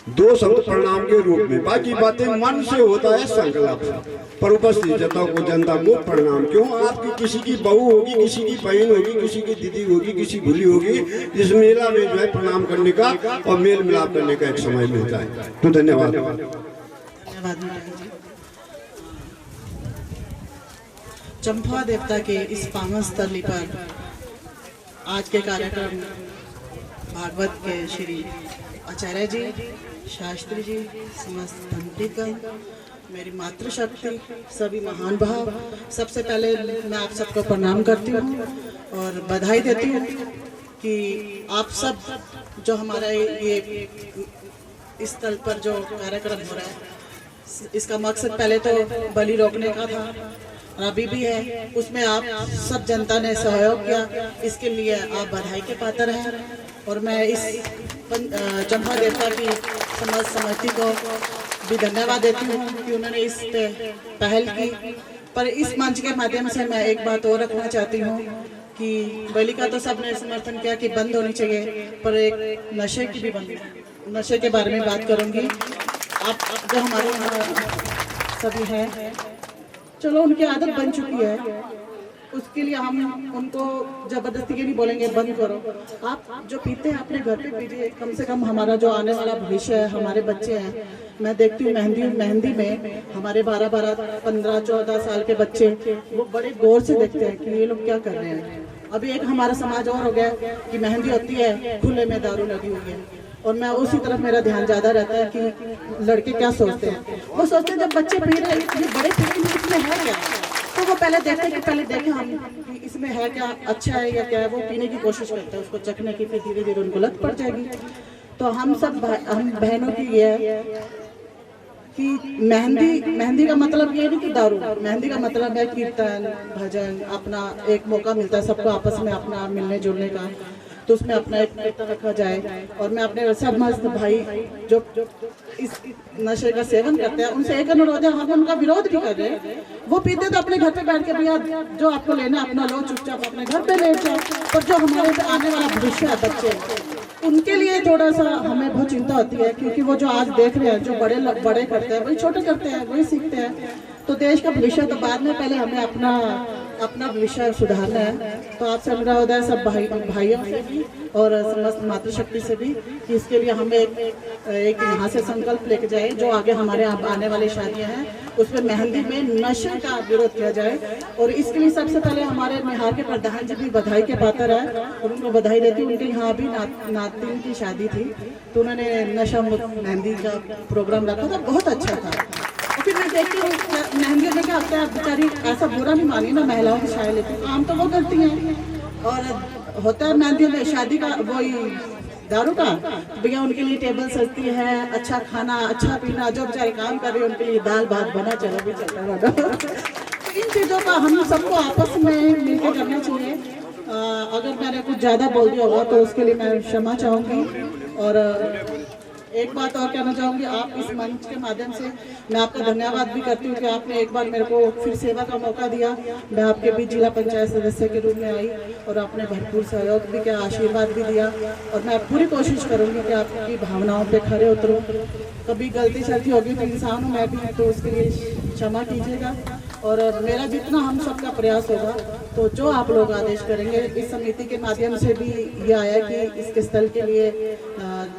दो शब्द प्रणाम के रूप में। बाकी बातें मन से होता है संकल्प, पर उपस्थित जनता को प्रणाम। क्यों? आपकी किसी की बहू होगी, किसी की बहन होगी, किसी की दीदी होगी, किसी भूली होगी। इस मेला में जो है प्रणाम करने का और मेल मिलाप करने का एक समय मिलता है। तो धन्यवाद। चंपा देवता के इस पावन स्थली पर आज के कार्यक्रम भागवत के श्री आचार्य जी, शास्त्री जी, समस्त पंडितगण, मेरी मातृशक्ति, सभी महान भाव, सबसे पहले मैं आप सबको प्रणाम करती हूँ और बधाई देती हूँ कि आप सब जो हमारा ये इस स्थल पर जो कार्यक्रम हो रहा है, इसका मकसद पहले तो बलि रोकने का था, अभी भी है। उसमें आप सब जनता ने सहयोग किया, इसके लिए आप बधाई के पात्र हैं। और मैं इस चंपा देवता की समाज समिति को भी धन्यवाद देती हूँ कि उन्होंने इस पे पहल की। पर इस मंच के माध्यम से मैं एक बात और रखना चाहती हूँ कि बलि का तो सबने समर्थन किया कि बंद होनी चाहिए, पर एक नशे की भी बंद, नशे के बारे में बात करूँगी। आप जो हमारे सभी हैं, चलो उनकी आदत बन चुकी है, उसके लिए हम उनको जबरदस्ती के नहीं बोलेंगे बंद करो। आप जो पीते हैं अपने घर पे पीजिए, कम से कम हमारा जो आने वाला भविष्य है, हमारे बच्चे हैं। मैं देखती हूँ मेहंदी में हमारे 12-12, 15, 14 साल के बच्चे वो बड़े गौर से देखते हैं कि ये लोग क्या कर रहे हैं। अभी एक हमारा समाज और हो गया कि मेहंदी होती है, खुले में दारू लगी हुई है, और मैं उसी तरफ मेरा ध्यान ज्यादा रहता है कि लड़के क्या सोचते हैं। वो सोचते हैं जब बच्चे पी रहे हैं, ये बड़े पी रहे हैं, इसमें है क्या, तो वो पहले देखें हम कि इसमें है क्या, अच्छा है या क्या है। वो पीने की कोशिश करते हैं, उसको चखने की, फिर धीरे धीरे उनको लत पड़ जाएगी। तो हम बहनों की ये है कि मेहंदी का मतलब ये नहीं कि दारू, मेहंदी का मतलब है कीर्तन, भजन, अपना एक मौका मिलता है सबको आपस में अपना मिलने जुलने का, तो उसमें अपना एक कीर्तन रखा जाए। और मैं अपने सब मस्त भाई जो इस नशे का सेवन करते हैं उनसे एक अनुरोध है, हम उनका विरोध नहीं कर रहे। वो पीते तो अपने घर पे बैठ के भैया जो आपको लेना अपना लो, चुपचाप अपने घर पे लेट जाओ। पर जो हमारे आने वाला भविष्य है, बच्चे, उनके लिए थोड़ा सा हमें बहुत चिंता होती है, क्योंकि वो जो आज देख रहे हैं, जो बड़े करते हैं वही छोटे करते हैं, वही सीखते हैं। तो देश का भविष्य तो बाद में, पहले हमें अपना भविष्य सुधारना है। तो आपसे अनुरोध है सब भाइयों से भी और समस्त मातृशक्ति से भी कि इसके लिए हमें एक यहाँ से संकल्प लेके जाए, जो आगे हमारे आने वाली शादियाँ हैं उसमें मेहंदी में नशे का विरोध किया जाए। और इसके लिए सबसे पहले हमारे बिहार के प्रधान जी भी बधाई के पात्र है और उनको बधाई देती हूँ। उनके यहाँ भी नातिन की शादी थी तो उन्होंने नशा मुक्त मेहंदी का प्रोग्राम रखा था, बहुत अच्छा था। और फिर मैं देखती हूँ मेहंदी में क्या होता है, बेचारी ऐसा बुरा नहीं मानी ना महिलाओं की शादी लेती, काम तो वो करती हैं। और होता है मेहंदी में शादी का वही दारू का, तो भैया उनके लिए टेबल सजती है, अच्छा खाना, अच्छा पीना, जो बेचारे काम कर रहे हैं उनके लिए दाल भात बना, चलो भी चलता रहा। इन चीज़ों का हम सबको आपस में मिलकर करना चाहिए। अगर मैंने कुछ ज़्यादा बोल दिया होगा तो उसके लिए मैं क्षमा चाहूँगी। और एक बात और कहना चाहूँगी, आप इस मंच के माध्यम से मैं आपका धन्यवाद भी करती हूँ कि आपने एक बार मेरे को फिर सेवा का मौका दिया। मैं आपके बीच जिला पंचायत सदस्य के रूप में आई और आपने भरपूर सहयोग भी किया, आशीर्वाद भी दिया। और मैं पूरी कोशिश करूँगी कि आपकी भावनाओं पे खरे उतरूँ। कभी गलती शलती होगी तो इंसान हूँ मैं भी, तो उसके लिए क्षमा कीजिएगा। और मेरा जितना हम सबका प्रयास होगा, तो जो आप लोग आदेश करेंगे, इस समिति के माध्यम से भी ये आया कि इसके स्थल के लिए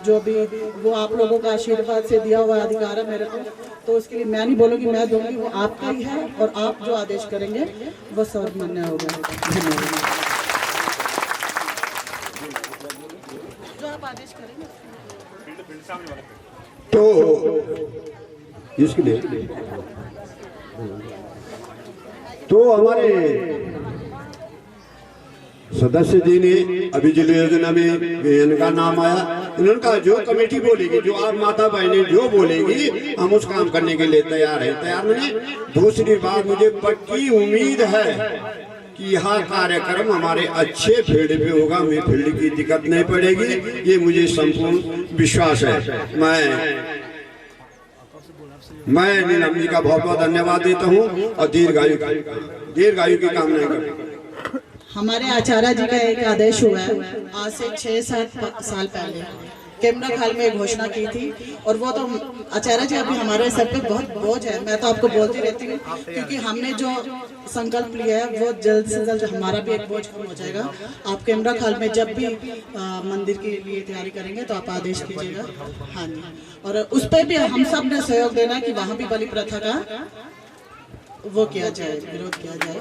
जो भी वो आप लोगों का आशीर्वाद से दिया हुआ अधिकार है मेरे को, तो उसके लिए मैं नहीं बोलूँगी, मैं दूंगी, वो आपका ही है। और आप जो आदेश करेंगे वो सर्वमान्य होगा। धन्यवाद। जो आप आदेश करेंगे तो इसके लिए तो हमारे सदस्य जी ने अभी जिले योजना में इनका नाम आया, इनका जो कमेटी बोलेगी, जो आप माता बहनें जो बोलेगी, हम उस काम करने के लिए तैयार हैं। तैयार नहीं। दूसरी बात, मुझे पक्की उम्मीद है कि यह कार्यक्रम हमारे अच्छे फील्ड पे होगा, हमें फील्ड की दिक्कत नहीं पड़ेगी, ये मुझे संपूर्ण विश्वास है। मैं नीलम जी का बहुत बहुत धन्यवाद देता हूँ और दीर्घायु की कामना करता हूँ। हमारे आचार्य जी का एक आदेश हुआ है आज से 6-7 साल पहले, केमरा खाल में घोषणा की थी। और वो तो आचार्य जी अभी हमारे सर पे बहुत बोझ है, मैं तो आपको बोलती रहती हूँ, क्योंकि हमने जो संकल्प लिया है वो जल्द से जल्द हमारा भी एक बोझ कम हो जाएगा। आप केमरा खाल में जब भी मंदिर के लिए तैयारी करेंगे तो आप आदेश कीजिएगा। हाँ जी, और उस पर भी हम सब ने सहयोग देना कि वहाँ भी बलि प्रथा का वो किया जाए, विरोध किया जाए।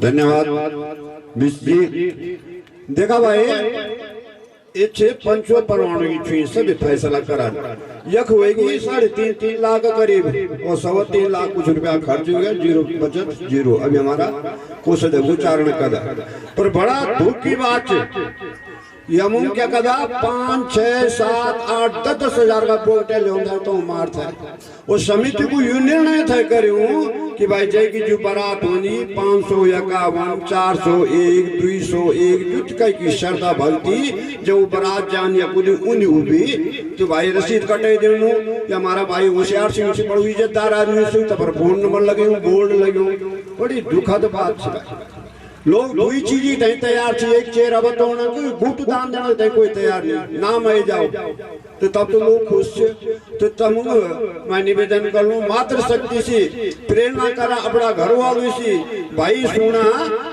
धन्यवाद जी। देखा भाई, इच्छे पंचो परमाणु की छुई सब फैसला करा यख होगी 3.5 लाख करीब और 3.25 लाख कुछ रुपया खर्च हो गया, जीरो बचत, जीरो। अभी हमारा कुछ उच्चारण कदा, पर बड़ा दुख की बात है, यमुन क्या कदा 5, 6, 7, 8, 10 हजार का बोटे ले तो मार था। उस समिति को यू निर्णय तय करूं कि भाई जय की जो बारात होनी 551, 401, 201 जुट की श्रद्धा भक्ति जो बारात जान या कुछ उन भी तो भाई रसीद कटे देनू या हमारा भाई होशियार सिंह से बड़ू इज्जतदार आदमी से तब फोन नंबर लगे बोर्ड लगे, बड़ी दुखद बात है। लोग दुई चीज ही तैयार थी, एक चेयर अब तो कोई गुप्त दान देना कोई तैयार नहीं, नाम है जाओ तो तब तो लोग खुश थे। तो तब मैं निवेदन करूँ मात्र शक्ति से प्रेरणा करा अपना घर वालों से, भाई सुना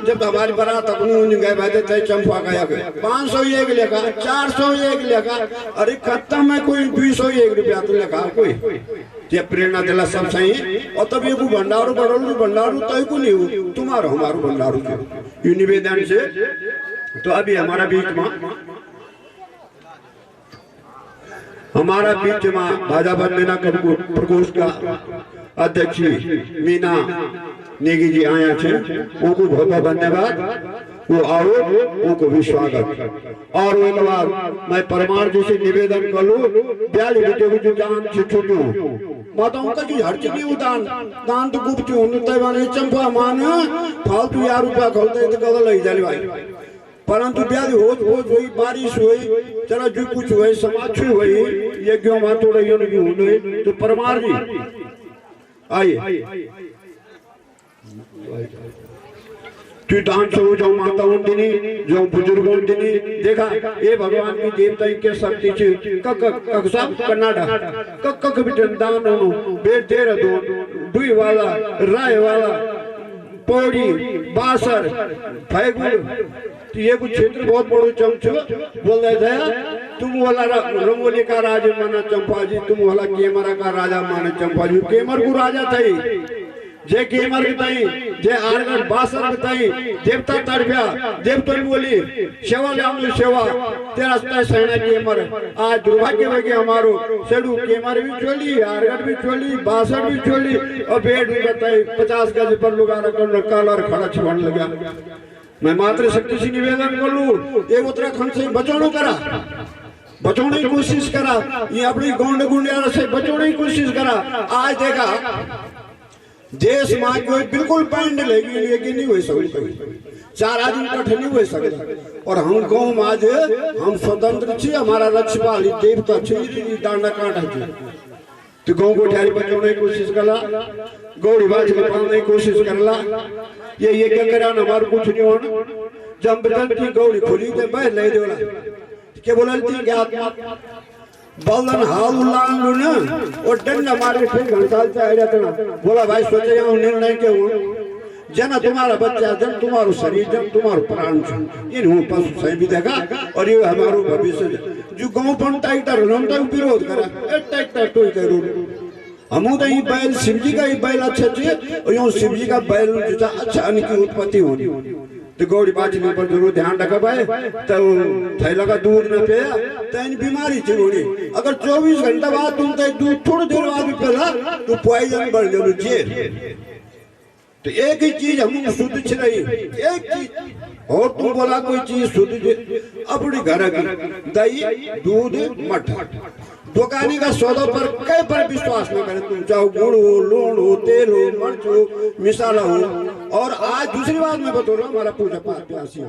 जब हमारी बारात गए भाई तय चंपा गया 501 लेखा, 401 लेखा, अरे खत्म है कोई 201 रुपया तो लेखा कोई प्रेरणा दिला सब सही। और तब ये भंडारू भंडारू तय को नहीं हो तुम्हारो हमारो भंडारू के निवेदन से। तो अभी हमारा बीच में भाजपा मीना प्रकोष्ठ का अध्यक्ष मीना नेगी जी आया थे, उनको बहुत बहुत धन्यवाद। वो आओ, उनको भी स्वागत। और एक बार मैं परमार जी से निवेदन करूँ, ब्याज बेटे को जो दान छुट्टी माताओं का जी हर चीज दान दान तो गुप्त चंपा मान फालतू यार रुपया खोलते तो कदम लग जाए भाई, परंतु ब्याज हुई, बारिश हुई, चला जो कुछ हुए समाज हुई, ये क्यों मातोड़ तो परमार जी आइए। तू दान सो जो माताओं दिनी जो बुजुर्गों दिनी देखा ये भगवान की देवता के शक्ति छे कक सब कन्नाडा कक बिटन दान होनो बेट तेरा दो दुई वाला राय वाला पौड़ी बासर फैगुल तो ये कुछ क्षेत्र बहुत बड़ो चमचो बोल रहे थे तुम वाला रंगोली का राजा माना चंपा जी तुम वाला केमरा का राजा माना चंपा जी केमर को राजा थई जे केमर बताई जे आरगढ़ बासर बताई देवता तड़प्या देवता बोली सेवा लामू सेवा तेरा सेना केमर आज दुर्भाग्य हो गया हमारो सेडू केमर भी चोली आरगढ़ भी चोली बासर भी चोली और बेड भी बताई 50 गज पर लुगा रखकर कलर खड़ा छुड़ने लगा। मैं मात्र शक्ति से निवेदन कर लूं ये उत्तराखंड से बचाने करा बचाने की कोशिश करा ये अपनी गोंड गुंडिया से बचाने की कोशिश करा। आज देखा देश मां कोई बिल्कुल पैंड लेकिन नहीं हो सकती 4 आदमी इकट्ठे नहीं हो सकते और हम गाँव में आज हम स्वतंत्र छे हमारा रक्षपाल देवता छे डांडा कांटा छे तो गाँव को ठारी बचाने की कोशिश करला गौड़ी बाज के पालने की कोशिश करला ये क्या करा हमारे कुछ नहीं होना जब बदन की गौड़ी खोली तो मैं ले देला क्या बोला थी क्या बल्दन हाल लांगू ना और डंड हमारे फिर घंटाल से आया था बोला भाई सोचे यहाँ निर्णय के हो जना तुम्हारा बच्चा जब तुम्हारा शरीर जब तुम्हारा प्राण इन हूँ पशु सही भी देखा और ये हमारा भविष्य जो गाँव पण टाइटर हम तो विरोध करा टाइटर तो करो हम तो ये बैल शिव जी का ही बैल अच्छा चाहिए और यूँ शिव जी का बैल अच्छा अन्न की उत्पत्ति होनी तो गौड़ी बाजने पर जरूर ध्यान रखा भाई तो थैला का दूध न पिया तो इन बीमारी होनी अगर 24 घंटा बाद तुम दूध थोड़ी देर बाद भी पिला तो पॉइजन बढ़ गया तो एक ही चीज हम शुद्ध छ रही एक चीज और तुम बोला कोई चीज शुद्ध अपनी घर की दही दूध मठा दुकानी का सौदा पर कई पर विश्वास न करे तुम चाहो गुड़ हो लूण हो तेल हो मिर्च हो मिसाला हो और आज दूसरी बात मैं बता रहा हूँ हमारा पूजा पाठ प्यासी